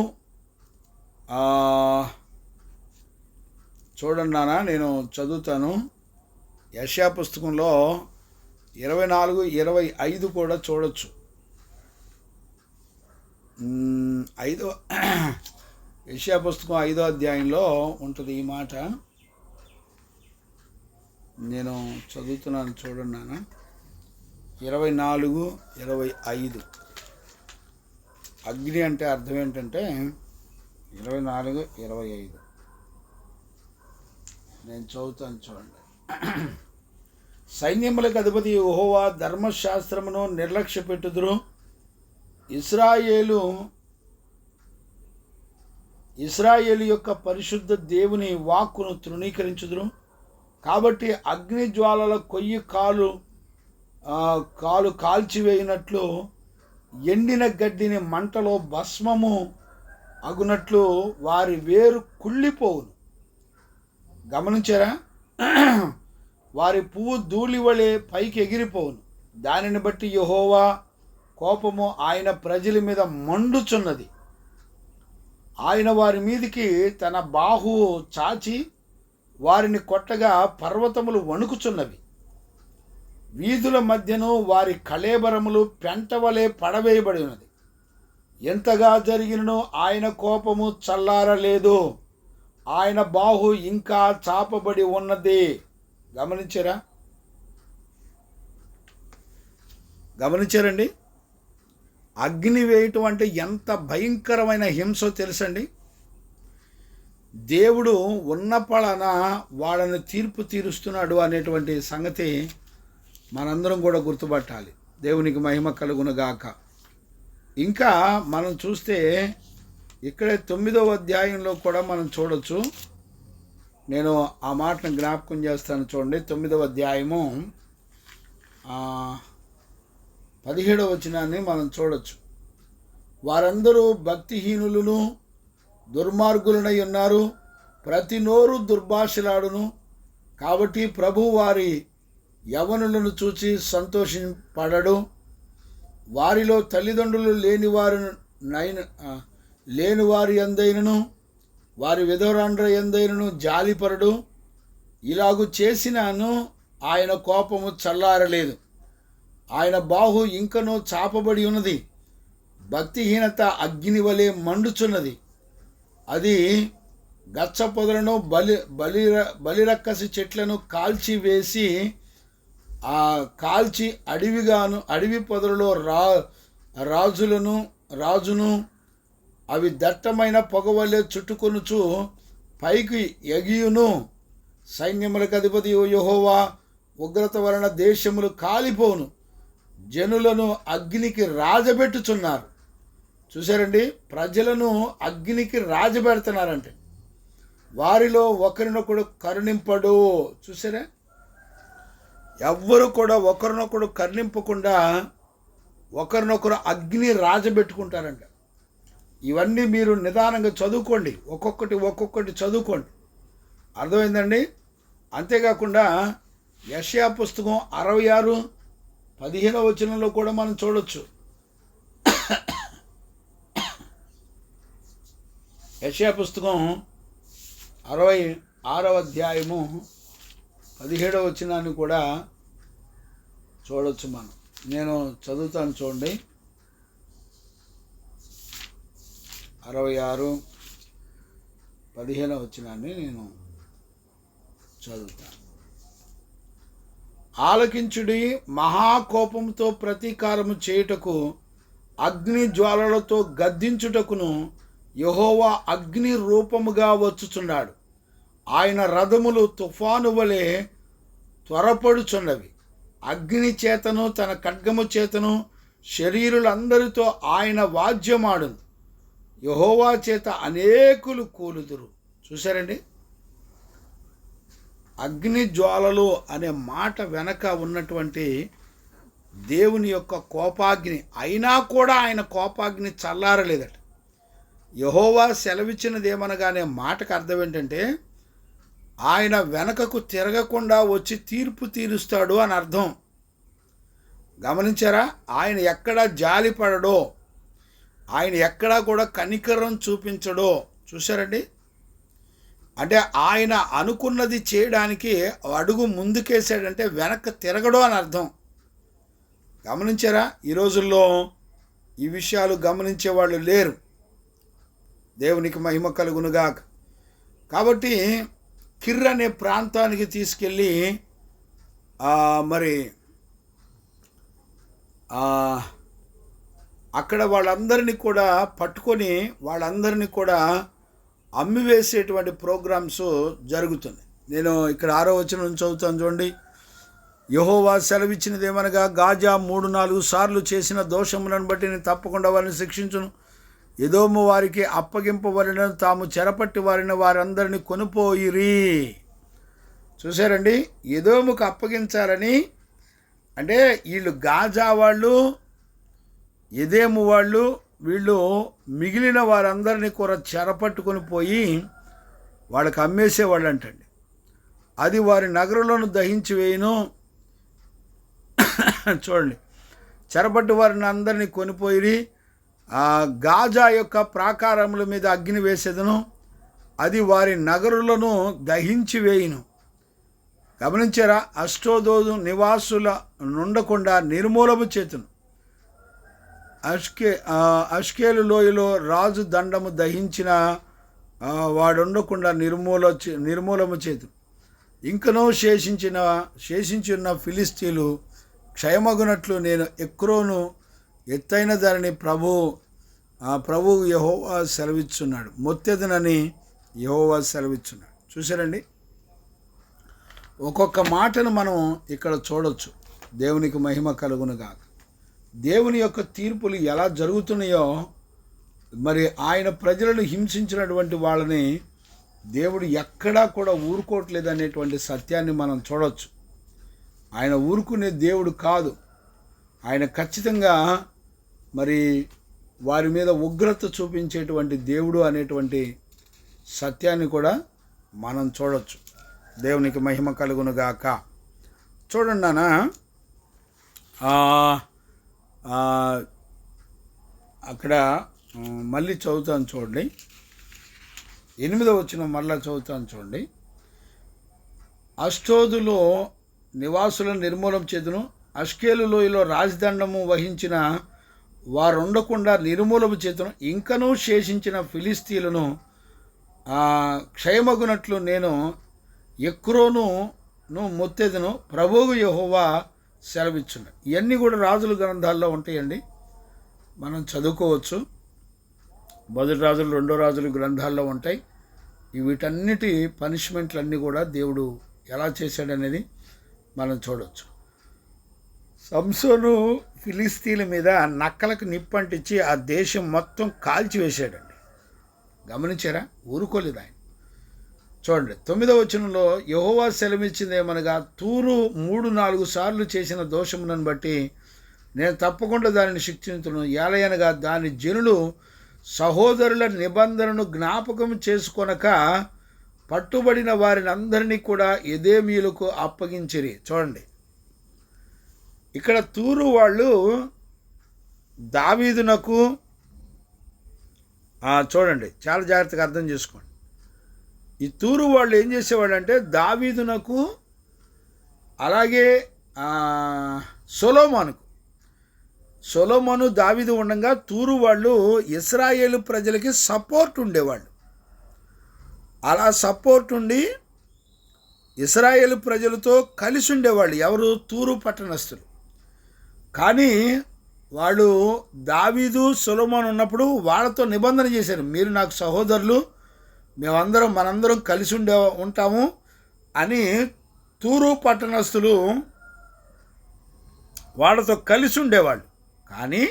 చూడండి నాన్న, నేను చదువుతాను. యెషయా పుస్తకంలో 24, 25 కూడా చూడొచ్చు. 5వ యెషయా పుస్తకం 5వ అధ్యాయంలో ఉంటుంది ఈ మాట. నేను చదువుతున్నాను, చూడండి నాన్న. 24, 25 అగ్ని అంటే అర్థం ఏంటంటే 24, 25 నేను చదువుతాను, చూడండి. సైన్యములకు అధిపతి యెహోవా ధర్మశాస్త్రమును నిర్లక్ష్య పెట్టుదురు. ఇశ్రాయేలు యొక్క పరిశుద్ధ దేవుని వాక్కును తృణీకరించుదురు. కాబట్టి అగ్ని జ్వాలల కొయ్యి కాలు కాల్చివేయినట్లు, ఎండిన గడ్డిని మంటలో భస్మము అగునట్లు వారి వేరు కుళ్ళిపోవును. గమనించారా? వారి పువ్వు ధూళి వలె పైకి ఎగిరిపోవును. దానిని బట్టి యెహోవా కోపము ఆయన ప్రజల మీద మండుచున్నది. ఆయన వారి మీదికి తన బాహువు చాచి వారిని కొట్టగా పర్వతములు వణుకుచున్నవి. వీధుల మధ్యను వారి కళేబరములు పెంటవలే పడవేయబడి ఉన్నది. ఎంతగా జరిగినను ఆయన కోపము చల్లారలేదు, ఆయన బాహు ఇంకా చాపబడి ఉన్నది. గమనించారండి? అగ్ని వేయటం అంటే ఎంత భయంకరమైన హింసో తెలుసండి. దేవుడు ఉన్న పళన వాళ్ళని తీర్పు తీరుస్తున్నాడు అనేటువంటి సంగతి మనందరం కూడా గుర్తుపట్టాలి. దేవునికి మహిమ కలుగునుగాక. ఇంకా మనం చూస్తే ఇక్కడే 9వ అధ్యాయంలో కూడా మనం చూడొచ్చు. నేను ఆ మాటను జ్ఞాపకం చేస్తాను, చూడండి. 9వ అధ్యాయము 17వ వచనాన్ని మనం చూడొచ్చు. వారందరూ భక్తిహీనులను దుర్మార్గులనై ఉన్నారు, ప్రతి నోరు దుర్భాషలాడును. కాబట్టి ప్రభువు వారి యవనులను చూచి సంతోషపడడు. వారిలో తల్లిదండ్రులు లేని వారి యందైనను వారి విధవరాండ్ర యందైనను జాలిపరడు. ఇలాగు చేసినాను ఆయన కోపము చల్లారలేదు, ఆయన బాహు ఇంకనూ చాపబడి ఉన్నది. భక్తిహీనత అగ్ని వలె మండుచున్నది. అది గచ్చ పొదలను బలిరక్కసి చెట్లను కాల్చివేసి కాల్చి అడవి పొదలలో రాజును అవి దట్టమైన పొగవలే చుట్టుకొనుచు పైకి ఎగియును. సైన్యములకు అధిపతి యెహోవా ఉగ్రత వలన దేశములు కాలిపోను, జనులను అగ్నికి రాజబెట్టుచున్నారు. చూసారండి? ప్రజలను అగ్నికి రాజబెడుతున్నారంటే వారిలో ఒకరినొకడు కరుణింపడు. చూసారా? ఎవ్వరు కూడా ఒకరినొకడు కరుణింపకుండా ఒకరినొకరు అగ్ని రాజబెట్టుకుంటారంట. ఇవన్నీ మీరు నిదానంగా చదువుకోండి, ఒక్కొక్కటి చదువుకోండి. అర్థమైందండి? అంతేకాకుండా యెషయా పుస్తకం 66, 15వ వచనంలో కూడా మనం చూడొచ్చు. యెషయా పుస్తకం 66వ అధ్యాయము 17వ వచనాన్ని కూడా చూడొచ్చు మనం. నేను చదువుతాను, చూడండి. 66, 15వ వచనాన్ని నేను చదువుతాను. ఆలకించుడి, మహాకోపంతో ప్రతీకారము చేయుటకు అగ్ని జ్వాలలతో గద్దించుటకును యెహోవా అగ్ని రూపముగా వచ్చుచున్నాడు. ఆయన రథములు తుఫాను వలె త్వరపడుచున్నవి. అగ్ని చేతను తన ఖడ్గము చేతను శరీరులందరితో ఆయన వాద్యమాడును. యెహోవా చేత అనేకులు కూలుదురు. చూశారండి, అగ్ని జ్వాలలు అనే మాట వెనక ఉన్నటువంటి దేవుని యొక్క కోపాగ్ని. అయినా కూడా ఆయన కోపాగ్ని చల్లారలేదట. యెహోవా సెలవిచ్చినది ఏమనగానే మాటకు అర్థం ఏంటంటే ఆయన వెనకకు తిరగకుండా వచ్చి తీర్పు తీరుస్తాడు అని అర్థం. గమనించారా? ఆయన ఎక్కడా జాలిపడడో, ఆయన ఎక్కడా కూడా కనికరం చూపించడో. చూశారండి, అంటే ఆయన అనుకున్నది చేయడానికి అడుగు ముందుకేసాడంటే వెనక్కి తిరగడో అని అర్థం. గమనించారా? ఈ రోజుల్లో ఈ విషయాలు గమనించే వాళ్ళు లేరు. దేవునికి మహిమ కలుగునుగాక. కాబట్టి కిర్ అనే ప్రాంతానికి తీసుకెళ్ళి మరి అక్కడ వాళ్ళందరినీ కూడా పట్టుకొని వాళ్ళందరినీ కూడా అమ్మివేసేటువంటి ప్రోగ్రామ్స్ జరుగుతుంది. నేను ఇక్కడ 6వ వచనం నుంచి చదువుతాను చూడండి. యెహోవా సెలవిచ్చినదేమనగా, గాజా 3-4 సార్లు చేసిన దోషములను బట్టి నేను తప్పకుండా వారిని శిక్షించును. ఎదోము వారికి అప్పగింపబడిన తాము చెరపట్టి వారిని వారందరినీ కొనిపోయిరి. చూశారండి, ఎదోముకు అప్పగించాలని అంటే వీళ్ళు గాజా వాళ్ళు, ఎదేము వాళ్ళు, వీళ్ళు మిగిలిన వారందరినీ కూడా చెరపట్టుకొని పోయి వాళ్ళకి అమ్మేసేవాళ్ళు అంటండి. అది వారి నగరులను దహించి వేయును. చూడండి, చెరపట్టు వారిని అందరినీ కొనిపోయి గాజా యొక్క ప్రాకారముల మీద అగ్ని వేసేదను, అది వారి నగరులను దహించి వేయును. గమనించారా? అష్టోదోదు నివాసుల నుండకుండా నిర్మూలము చేతును. అష్కేలు లోయలో రాజు దండము దహించిన వాడుండకుండా నిర్మూలము చేతు. ఇంకనూ శేషించిన ఫిలిస్తీన్లు క్షయమగునట్లు నేను ఎక్రోను ఎత్తైన దానిని ప్రభు యెహోవా సెలవిచ్చున్నాడు, మొత్తెదనని యెహోవా సెలవిచ్చున్నాడు. చూసారండి, ఒక్కొక్క మాటను మనం ఇక్కడ చూడొచ్చు. దేవునికి మహిమ కలుగునుగాక. దేవుని యొక్క తీర్పులు ఎలా జరుగుతున్నాయో, మరి ఆయన ప్రజలను హింసించినటువంటి వాళ్ళని దేవుడు ఎక్కడా కూడా ఊరుకోవట్లేదు అనేటువంటి సత్యాన్ని మనం చూడవచ్చు. ఆయన ఊరుకునే దేవుడు కాదు. ఆయన ఖచ్చితంగా మరి వారి మీద ఉగ్రత చూపించేటువంటి దేవుడు అనేటువంటి సత్యాన్ని కూడా మనం చూడవచ్చు. దేవునికి మహిమ కలుగునుగాక. చూడండి నాన్న, అక్కడ మళ్ళీ చదువుతాను చూడండి. 8వ వచనం మళ్ళీ చదువుతాను చూడండి. అష్టోదులో నివాసులను నిర్మూలం చేతును, అష్కేలు లోయలో రాజదండము వహించిన వారుండకుండా నిర్మూలము చేతును, ఇంకనూ శేషించిన ఫిలిస్తీన్లను క్షయమగునట్లు నేను ఎక్రోను మొత్తెదను, ప్రభువు యెహోవా సెలవిచ్చున్నాడు. ఇవన్నీ కూడా రాజుల గ్రంథాల్లో ఉంటాయండి, మనం చదువుకోవచ్చు. మొదటి రాజులు, 2వ రాజుల గ్రంథాల్లో ఉంటాయి. వీటన్నిటి పనిష్మెంట్లన్నీ కూడా దేవుడు ఎలా చేశాడనేది మనం చూడవచ్చు. సంసోను ఫిలిస్తీన్ల మీద నక్కలకు నిప్పంటించి ఆ దేశం మొత్తం కాల్చివేశాడండి. గమనించారా? ఊరుకోలేదు ఆయన. చూడండి, 9వ వచనంలో యెహోవా సెలవిచ్చిందేమనగా, తూరు 3-4 సార్లు చేసిన దోషములను బట్టి నేను తప్పకుండా దానిని శిక్షించును. ఏలయనగా దాని జనులు సహోదరుల నిబంధనను జ్ఞాపకం చేసుకొనక పట్టుబడిన వారిని అందరినీ కూడా ఎదోమీయులకు అప్పగించిరి. చూడండి, ఇక్కడ తూరు వాళ్ళు దావీదునకు, చూడండి చాలా జాగ్రత్తగా అర్థం చేసుకోండి. ఈ తూరు వాళ్ళు ఏం చేసేవాళ్ళంటే దావీదునకు అలాగే సొలొమోను దావీదు ఉండగా తూరు వాళ్ళు ఇశ్రాయేలు ప్రజలకి సపోర్ట్ ఉండేవాళ్ళు. అలా సపోర్ట్ ఉండి ఇశ్రాయేలు ప్రజలతో కలిసి ఉండేవాళ్ళు ఎవరు? తూరు పట్టణస్థులు. కానీ వాళ్ళు దావీదు సొలొమోను ఉన్నప్పుడు వాళ్ళతో నిబంధన చేశారు, మీరు నాకు సహోదరులు, మనందరం కలిసి ఉంటాము అని. తూరు పట్టణస్థులు వాళ్ళతో కలిసి ఉండేవాళ్ళు. కానీ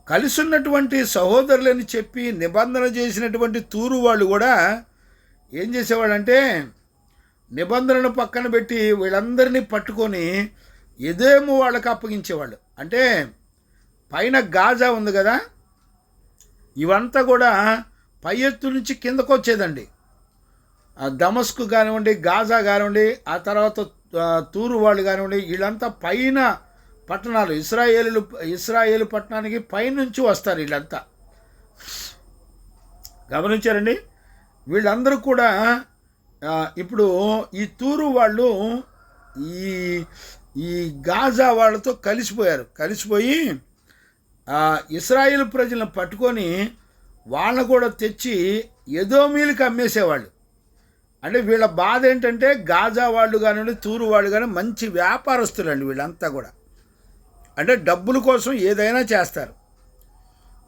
కలిసి ఉన్నటువంటి సహోదరులని చెప్పి నిబంధన చేసినటువంటి తూరు వాళ్ళు కూడా ఏం చేసేవాళ్ళంటే నిబంధనను పక్కన పెట్టి వీళ్ళందరినీ పట్టుకొని ఎదేము వాళ్ళకి అప్పగించేవాళ్ళు. అంటే పైన గాజా ఉంది కదా, ఇవంతా కూడా పై ఎత్తు నుంచి కిందకు వచ్చేదండి. దమస్కు కానివ్వండి, గాజా కానివ్వండి, ఆ తర్వాత తూరు వాళ్ళు కానివ్వండి, వీళ్ళంతా పైన పట్టణాలు, ఇస్రాయేలు పట్టణానికి పైనుంచి వస్తారు వీళ్ళంతా. గమనించారండి? వీళ్ళందరూ కూడా ఇప్పుడు ఈ తూరు వాళ్ళు ఈ గాజా వాళ్ళతో కలిసిపోయి ఇశ్రాయేలు ప్రజలను పట్టుకొని వాళ్ళను కూడా తెచ్చి ఎదోమీలకు అమ్మేసేవాళ్ళు. అంటే వీళ్ళ బాధ ఏంటంటే గాజా వాళ్ళు కానివ్వండి, తూరు వాళ్ళు కానీ మంచి వ్యాపారస్తులండి వీళ్ళంతా కూడా. అంటే డబ్బుల కోసం ఏదైనా చేస్తారు,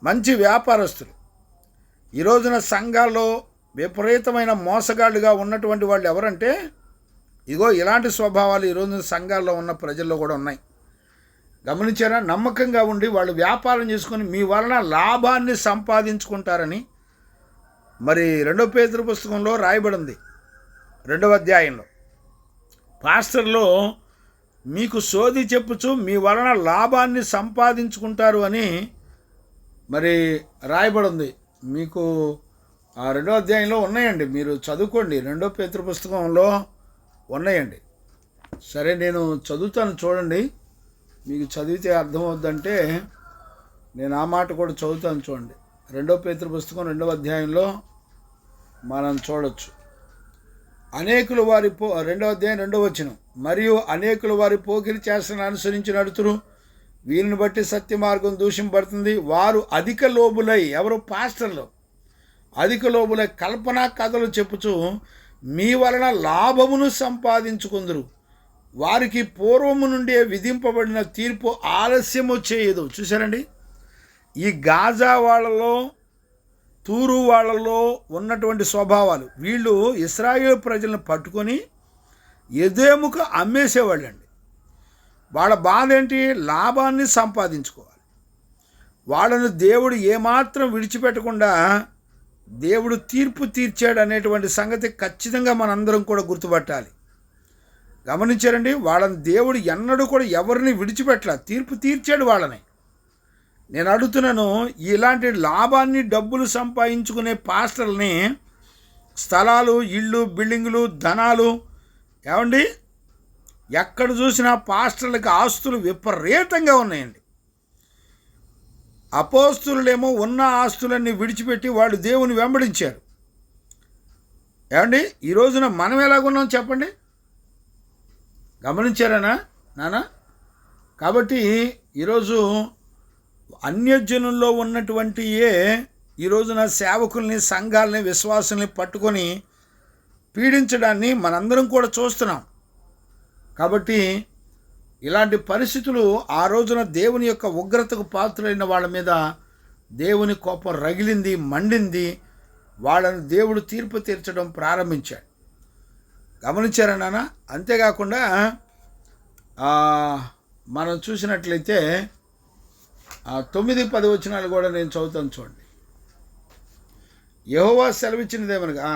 మంచి వ్యాపారస్తులు. ఈ రోజున సంఘాల్లో విపరీతమైన మోసగాళ్ళుగా ఉన్నటువంటి వాళ్ళు ఎవరంటే ఇగో ఇలాంటి స్వభావాలు ఈ రోజున సంఘాల్లో ఉన్న ప్రజల్లో కూడా ఉన్నాయి. గమనించారా? నమ్మకంగా ఉండి వాళ్ళు వ్యాపారం చేసుకొని మీ వలన లాభాన్ని సంపాదించుకుంటారని మరి 2 పేతురు పుస్తకంలో రాయబడింది, 2వ అధ్యాయంలో. పాస్టర్లో మీకు సోది చెప్పుచు మీ వలన లాభాన్ని సంపాదించుకుంటారు అని మరి రాయబడింది. మీకు 2వ అధ్యాయంలో ఉన్నాయండి, మీరు చదువుకోండి. 2 పేతురు పుస్తకంలో ఉన్నాయండి. సరే, నేను చదువుతాను చూడండి, మీకు చదివితే అర్థమవుద్దంటే నేను ఆ మాట కూడా చదువుతాను చూడండి. 2 పేతురు పుస్తకం 2వ అధ్యాయంలో మనం చూడొచ్చు. అనేకులు వారి 2వ అధ్యాయం 2వ వచనం, మరియు అనేకులు వారి పోకిరి చేష్టను అనుసరించి నడుతురు, వీరిని బట్టి సత్య మార్గం దూషింపబడుతుంది. వారు అధిక లోబులై, ఎవరు? పాస్టర్లు అధిక లోబులై కల్పనా కథలు చెప్పుచు మీ వలన లాభమును సంపాదించుకుందరు. వారికి పూర్వము నుండే విధింపబడిన తీర్పు ఆలస్యము చేయదు. చూసారండి, ఈ గాజా వాళ్ళలో, తూరు వాళ్ళలో ఉన్నటువంటి స్వభావాలు. వీళ్ళు ఇశ్రాయేలు ప్రజలను పట్టుకొని ఎదోముకు అమ్మేసేవాళ్ళండి. వాళ్ళ బాధ ఏంటి? లాభాన్ని సంపాదించుకోవాలి. వాళ్ళను దేవుడు ఏమాత్రం విడిచిపెట్టకుండా దేవుడు తీర్పు తీర్చాడు అనేటువంటి సంగతి ఖచ్చితంగా మనందరం కూడా గుర్తుపట్టాలి. గమనించారండి? వాళ్ళని దేవుడు ఎన్నడూ కూడా ఎవరిని విడిచిపెట్టలే, తీర్పు తీర్చాడు వాళ్ళని. నేను అడుగుతున్నాను, ఇలాంటి లాభాన్ని, డబ్బులు సంపాదించుకునే పాస్టర్లని, స్థలాలు, ఇళ్ళు, బిల్డింగులు, ధనాలు, ఏమండి ఎక్కడ చూసినా పాస్టర్లకు ఆస్తులు విపరీతంగా ఉన్నాయండి. అపోస్తులేమో ఉన్న ఆస్తులన్నీ విడిచిపెట్టి వాళ్ళు దేవుని వెంబడించారు. ఏమండి ఈ రోజున మనం ఎలాగున్నాం చెప్పండి? గమనించారనా నాన్న? కాబట్టి ఈరోజు అన్యజనుల్లో ఉన్నటువంటి ఈ రోజున సేవకుల్ని, సంఘాలని, విశ్వాసుల్ని పట్టుకొని పీడించడాన్ని మనందరం కూడా చూస్తున్నాం. కాబట్టి ఇలాంటి పరిస్థితులు ఆ రోజున దేవుని యొక్క ఉగ్రతకు పాత్రులైన వాళ్ళ మీద దేవుని కోపం రగిలింది, మండింది. వాళ్ళని దేవుడు తీర్పు తీర్చడం ప్రారంభించాడు. గమనించారా నాన్న? అంతేకాకుండా మనం చూసినట్లయితే 9-10 వచనాలు కూడా నేను చదువుతాను చూడండి. యెహోవా సెలవిచ్చినదేమనగా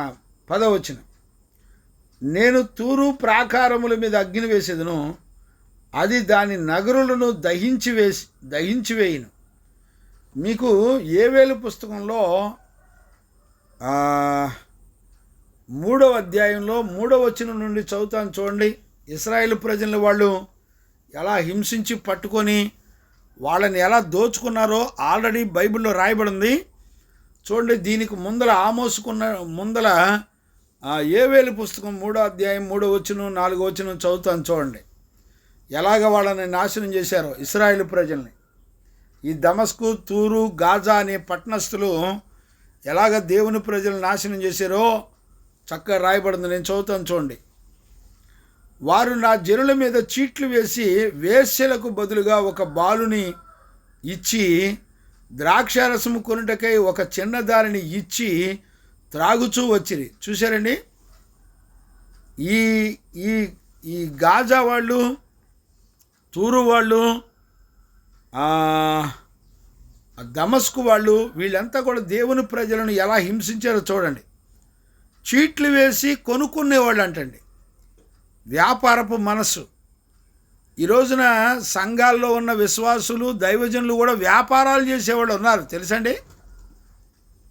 10వ వచనం, నేను తూరు ప్రాకారముల మీద అగ్ని వేసేదను, అది దాని నగరులను దహించివేయును. మీకు యోవేలు పుస్తకంలో 3వ అధ్యాయంలో 3వ వచనం నుండి చదువుతాను చూడండి. ఇశ్రాయేలు ప్రజలను వాళ్ళు ఎలా హింసించి పట్టుకొని వాళ్ళని ఎలా దోచుకున్నారో ఆల్రెడీ బైబిల్లో రాయబడింది చూడండి. దీనికి ముందల యోవేలు పుస్తకం 3వ అధ్యాయం 3వ వచనం 4వ వచనం చదువుతాను చూడండి. ఎలాగ వాళ్ళని నాశనం చేశారో ఇశ్రాయేలు ప్రజల్ని. ఈ దమస్కు, తూరు, గాజా అనే పట్టణస్థులు ఎలాగ దేవుని ప్రజలను నాశనం చేశారో చక్కగా రాయబడింది. నేను చదువుతాను చూడండి. వారు నా జనుల మీద చీట్లు వేసి వేశ్యలకు బదులుగా ఒక బాలుని ఇచ్చి ద్రాక్షారసము కొనుటకై ఒక చిన్న దానిని ఇచ్చి త్రాగుచూ వచ్చిరి. చూశారండి, ఈ ఈ ఈ గాజా వాళ్ళు, తూరు వాళ్ళు, దమస్కు వాళ్ళు, వీళ్ళంతా కూడా దేవుని ప్రజలను ఎలా హింసించారో చూడండి. చీట్లు వేసి కొనుక్కునేవాళ్ళు అంటండి. వ్యాపారపు మనస్సు. ఈ రోజున సంఘాల్లో ఉన్న విశ్వాసులు, దైవజనులు కూడా వ్యాపారాలు చేసేవాళ్ళు ఉన్నారు, తెలుసండి.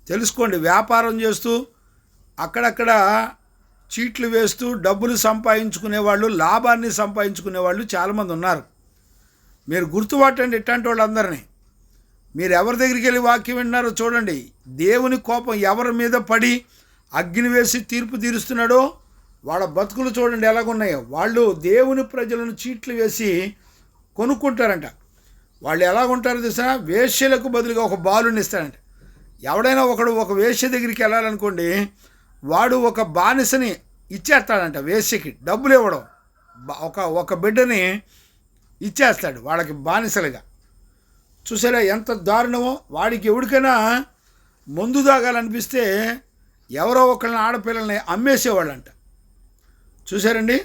తెలుసుకోండి, వ్యాపారం చేస్తూ అక్కడక్కడ చీట్లు వేస్తూ డబ్బులు సంపాదించుకునేవాళ్ళు, లాభాన్ని సంపాదించుకునేవాళ్ళు చాలామంది ఉన్నారు. మీరు గుర్తుపట్టండి ఇట్లాంటి వాళ్ళందరినీ. మీరు ఎవరి దగ్గరికి వెళ్ళి వాక్యం వింటున్నారో చూడండి. దేవుని కోపం ఎవరి మీద పడి అగ్ని వేసి తీర్పు తీరుస్తున్నాడో వాళ్ళ బతుకులు చూడండి ఎలాగున్నాయో. వాళ్ళు దేవుని ప్రజలను చీట్లు వేసి కొనుక్కుంటారంట. వాళ్ళు ఎలాగుంటారో తెలుసా? వేశ్యలకు బదులుగా ఒక బాలుని ఇస్తారంట. ఎవడైనా ఒక వేశ్య దగ్గరికి వెళ్ళాలనుకోండి, వాడు ఒక బానిసని ఇచ్చేస్తాడంట. వేశ్యకి డబ్బులు ఇవ్వడం, ఒక బిడ్డని ఇచ్చేస్తాడు వాళ్ళకి బానిసలుగా. చూసారా ఎంత దారుణమో? వాడికి ఎవరికైనా మందు తాగాలనిపిస్తే ఎవరో ఒకళ్ళని ఆడపిల్లల్ని అమ్మేసేవాళ్ళంట. చూసారండి.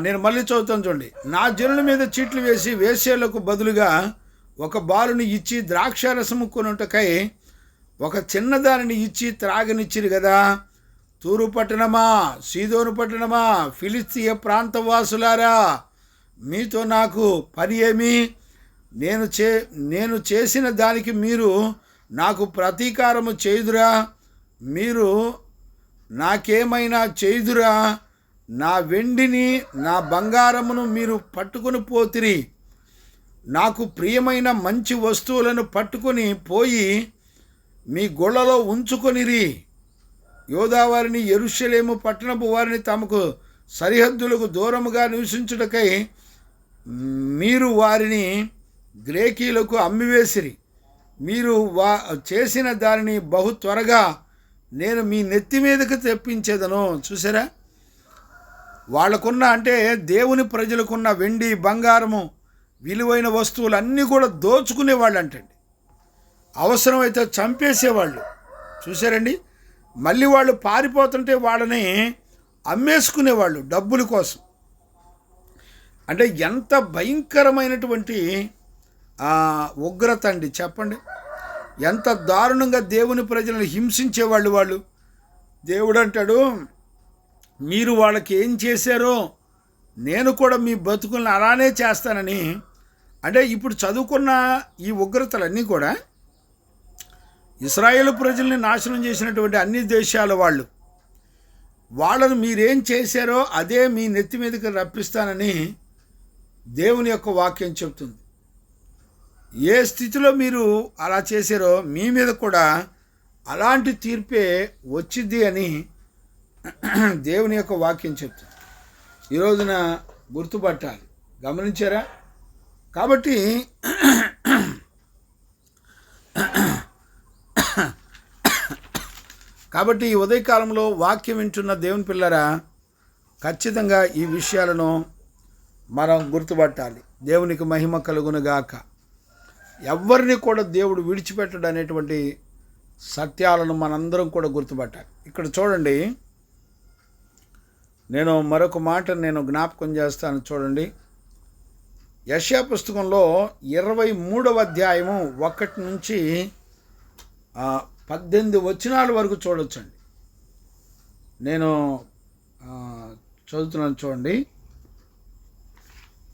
నేను మళ్ళీ చదువుతాను చూడండి. నా జనుల మీద చీట్లు వేసి వేశ్యలకు బదులుగా ఒక బాలుని ఇచ్చి ద్రాక్షారసము కొనుటకై ఒక చిన్నదానిని ఇచ్చి త్రాగనిచ్చిరు కదా. తూరు పట్టణమా, సీదోను పట్టణమా, ఫిలిస్తీయ ప్రాంతవాసులారా, మీతో నాకు పని ఏమి? నేను చేసిన దానికి మీరు నాకు ప్రతీకారము చేయుదురా? మీరు నాకేమైనా చేయుదురా? నా వెండిని నా బంగారమును మీరు పట్టుకొని పోతిరి. నాకు ప్రియమైన మంచి వస్తువులను పట్టుకొని పోయి మీ గొళ్ళలో ఉంచుకొనిరి. యోధా వారిని, యెరూషలేము పట్టణపు వారిని తమకు సరిహద్దులకు దూరముగా నివసించుటకై మీరు వారిని గ్రేకీలకు అమ్మివేసిరి. మీరు చేసిన దానిని బహు త్వరగా నేను మీ నెత్తి మీదకు తెప్పించేదను. చూసారా, వాళ్ళకున్న, అంటే దేవుని ప్రజలకున్న వెండి బంగారము విలువైన వస్తువులు అన్నీ కూడా దోచుకునేవాళ్ళు అంటండి. అవసరమైతే చంపేసేవాళ్ళు. చూసారండి. మళ్ళీ వాళ్ళు పారిపోతుంటే వాళ్ళని అమ్మేసుకునేవాళ్ళు డబ్బుల కోసం. అంటే ఎంత భయంకరమైనటువంటి ఉగ్రత అండి చెప్పండి. ఎంత దారుణంగా దేవుని ప్రజలను హింసించేవాళ్ళు వాళ్ళు. దేవుడు అంటాడు, మీరు వాళ్ళకి ఏం చేశారో నేను కూడా మీ బతుకులను అలానే చేస్తానని. అంటే ఇప్పుడు చదువుకున్న ఈ ఉగ్రతలన్నీ కూడా ఇశ్రాయేలు ప్రజల్ని నాశనం చేసినటువంటి అన్ని దేశాల వాళ్ళను మీరేం చేశారో అదే మీ నెత్తి మీదకి రప్పిస్తానని దేవుని యొక్క వాక్యం చెప్తుంది. ఏ స్థితిలో మీరు అలా చేశారో మీ మీద కూడా అలాంటి తీర్పే వచ్చింది అని దేవుని యొక్క వాక్యం చెప్తుంది. ఈ రోజున గుర్తుపట్టాలి. గమనించారా? కాబట్టి ఈ ఉదయకాలంలో వాక్యం వింటున్న దేవుని పిల్లరా, ఖచ్చితంగా ఈ విషయాలను మనం గుర్తుపట్టాలి. దేవునికి మహిమ కలుగునుగాక. ఎవరిని కూడా దేవుడు విడిచిపెట్టడు అనేటువంటి సత్యాలను మనందరం కూడా గుర్తుపట్టాలి. ఇక్కడ చూడండి, నేను మరొక మాట జ్ఞాపకం చేస్తాను. చూడండి, యెషయా పుస్తకంలో 23వ అధ్యాయము 1 నుంచి 18 వచనాల వరకు చూడొచ్చండి. నేను చదువుతున్నాను చూడండి.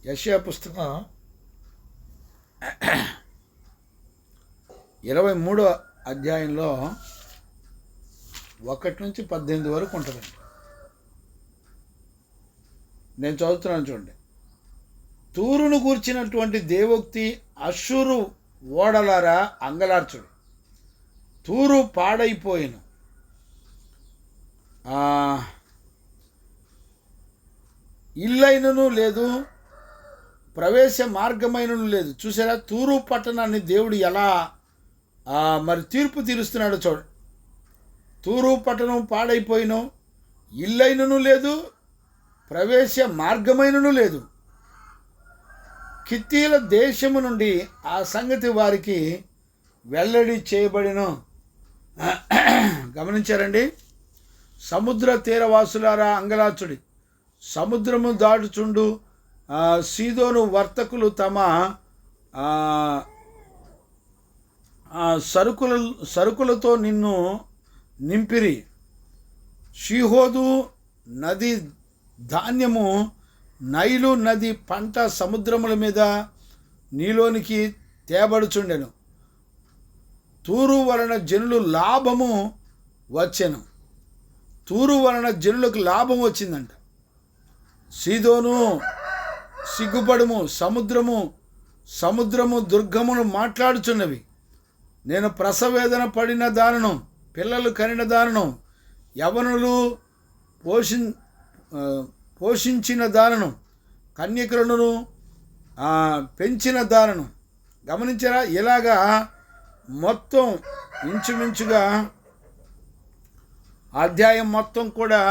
యెషయా పుస్తకం 23వ అధ్యాయంలో 1 నుంచి 18 వరకు ఉంటుందండి. నేను చదువుతున్నాను చూడండి. తూరును గూర్చినటువంటి దేవోక్తి, అష్షూరు ఓడలారా అంగలార్చుడు, తూరు పాడైపోయిను, ఇల్లైనను లేదు, ప్రవేశ మార్గమైనను లేదు. చూసారా, తూరు పట్టణాన్ని దేవుడు ఎలా మరి తీర్పు తీరుస్తున్నాడు చూడండి. తూరు పట్టణం పాడైపోయిను, ఇల్లైనను లేదు, ప్రవేశ మార్గమైనను లేదు. కిత్తీల దేశము నుండి ఆ సంగతి వారికి వెల్లడి చేయబడిను. గమనించారండి? సముద్ర తీరవాసులారా అంగలాచుడి, సముద్రము దాటుచుండు సీదోను వర్తకులు తమ సరుకులతో నిన్ను నింపిరి. షీహోదు నది ధాన్యము, నైలు నది పంట సముద్రముల మీద నీలోనికి తేబడుచుండెను. తూరు వలన జనులు లాభము వచ్చెను. తూరు వలన జనులకు లాభం వచ్చిందంట. సీదోను సిగ్గుపడుము, సముద్రము దుర్గమును మాట్లాడుచున్నవి. నేను ప్రసవేదన పడిన దానను, పిల్లలు కనిన దానను, యవనులు పోషించిన దానను, కన్యకులను పెంచిన దానను. గమనించారా? ఇలాగా మొత్తం ఇంచుమించుగా అధ్యాయం మొత్తం కూడా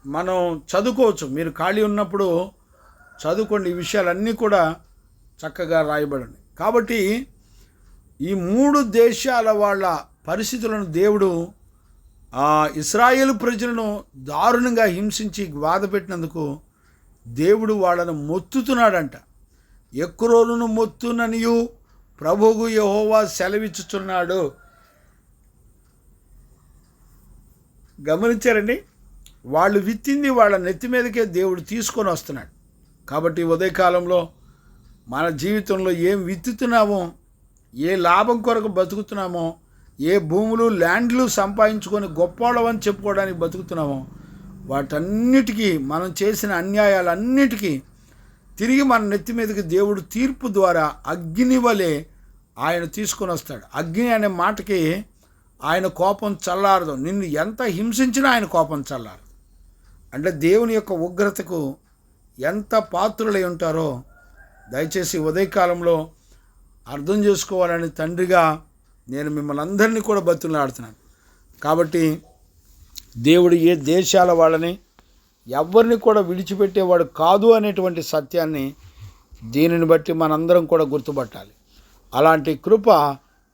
మనం చదువుకోవచ్చు. మీరు ఖాళీ ఉన్నప్పుడు చదువుకోండి. ఈ విషయాలన్నీ కూడా చక్కగా రాయబడండి. కాబట్టి ఈ 3 దేశాల వాళ్ళ పరిస్థితులను దేవుడు ఇశ్రాయేలు ప్రజలను దారుణంగా హింసించి బాధపెట్టినందుకు దేవుడు వాళ్ళను మొత్తుతున్నాడంట. ఎక్కురోలును మొత్తుననియు ప్రభువు యెహోవా సెలవిచ్చుచున్నాడు. గమనించారండి? వాళ్ళు విత్తింది వాళ్ళ నెత్తి మీదకే దేవుడు తీసుకొని వస్తున్నాడు. కాబట్టి ఉదయకాలంలో మన జీవితంలో ఏం విత్తుతున్నామో, ఏ లాభం కొరకు బతుకుతున్నామో, ఏ భూములు ల్యాండ్లు సంపాదించుకొని గొప్పవాళ్ళమని చెప్పుకోవడానికి బతుకుతున్నామో, వాటన్నిటికీ మనం చేసిన అన్యాయాలన్నిటికీ తిరిగి మన నెత్తి మీదకి దేవుడు తీర్పు ద్వారా అగ్ని వలె ఆయన తీసుకొని వస్తాడు. అగ్ని అనే మాటకి ఆయన కోపం చల్లారదు. నిన్ను ఎంత హింసించినా ఆయన కోపం చల్లారదు. అంటే దేవుని యొక్క ఉగ్రతకు ఎంత పాత్రులై ఉంటారో దయచేసి ఉదయకాలంలో అర్థం చేసుకోవాలని తండ్రిగా నేను మిమ్మల్ని అందరినీ కూడా బతులాడుతున్నాను. కాబట్టి దేవుడు ఏ దేశాల వాళ్ళని ఎవరిని కూడా విడిచిపెట్టేవాడు కాదు అనేటువంటి సత్యాన్ని దీనిని బట్టి మనందరం కూడా గుర్తుపట్టాలి. అలాంటి కృప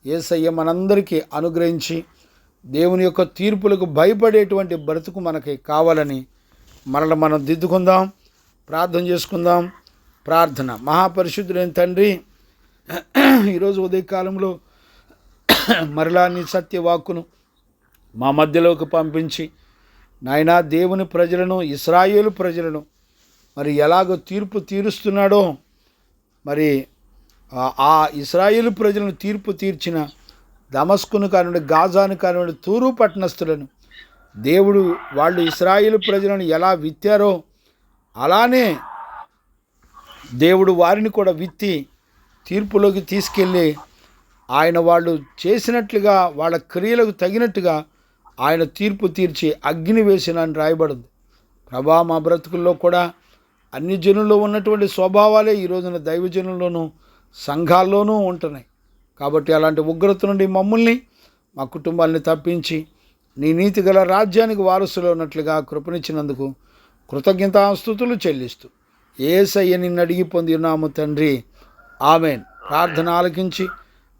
యేసయ్య మనందరికీ అనుగ్రహించి దేవుని యొక్క తీర్పులకు భయపడేటువంటి బ్రతుకు మనకి కావాలని మనల్ని మనం దిద్దుకుందాం, ప్రార్థన చేసుకుందాం. ప్రార్థన. మహాపరిశుద్ధుడైన తండ్రి, ఈరోజు ఉదయకాలంలో మరలా నీ సత్యవాక్కును మా మధ్యలోకి పంపించి నాయనా దేవుని ప్రజలను, ఇశ్రాయేలు ప్రజలను మరి ఎలాగో తీర్పు తీరుస్తున్నాడో, మరి ఆ ఇశ్రాయేలు ప్రజలను తీర్పు తీర్చిన దమస్కును కానివ్వండి, గాజాను కానివ్వండి, తూరు పట్టణస్థులను దేవుడు వాళ్ళు ఇశ్రాయేలు ప్రజలను ఎలా విత్తారో అలానే దేవుడు వారిని కూడా విత్తి తీర్పులోకి తీసుకెళ్ళి ఆయన వాళ్ళు చేసినట్లుగా వాళ్ళ క్రియలకు తగినట్టుగా ఆయన తీర్పు తీర్చి అగ్ని వేసినని రాయబడింది. ప్రభా, మా బ్రతుకుల్లో కూడా అన్ని జనుల్లో ఉన్నటువంటి స్వభావాలే ఈ రోజున దైవజనుల్లోనూ సంఘాల్లోనూ ఉంటున్నాయి. కాబట్టి అలాంటి ఉగ్రత నుండి మమ్మల్ని, మా కుటుంబాలని తప్పించి నీ నీతి గల రాజ్యానికి వారసులో ఉన్నట్లుగా కృపనిచ్చినందుకు కృతజ్ఞతాస్తుతులు చెల్లిస్తూ యేసయ్య నిన్ను అడిగి పొంది ఉన్నాము తండ్రి, ఆమెన్. ప్రార్థన ఆలకించి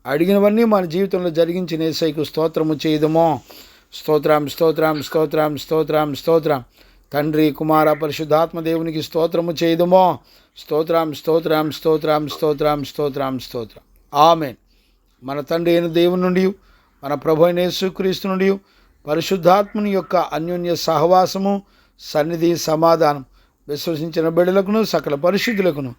అడిగినవన్నీ మన జీవితంలో జరిగించిన యేసయ్యకు స్తోత్రము చేయదమో. స్తోత్రం స్తోత్రం స్తోత్రం స్తోత్రం స్తోత్రం. తండ్రి, కుమార, పరిశుద్ధాత్మ దేవునికి స్తోత్రము చేయదమో. స్తోత్రం స్తోత్రం స్తోత్రం స్తోత్రం స్తోత్రం స్తోత్రం. ఆమెన్. మన తండ్రి అయిన దేవుని నుండి, మన ప్రభు అయిన యేసుక్రీస్తు నుండి, పరిశుద్ధాత్మని యొక్క అన్యోన్య సహవాసము, సన్నిధి, సమాధానం విశ్వసించిన బిడ్డలకును, సకల పరిశుద్ధులకును,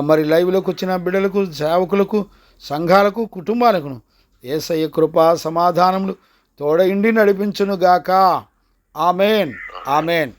మరి లైవ్లోకి వచ్చిన బిడ్డలకు, సేవకులకు, సంఘాలకు, కుటుంబాలకును యేసయ్య కృపా సమాధానములు తోడయిండి నడిపించునుగాక. ఆమెన్. ఆమెన్.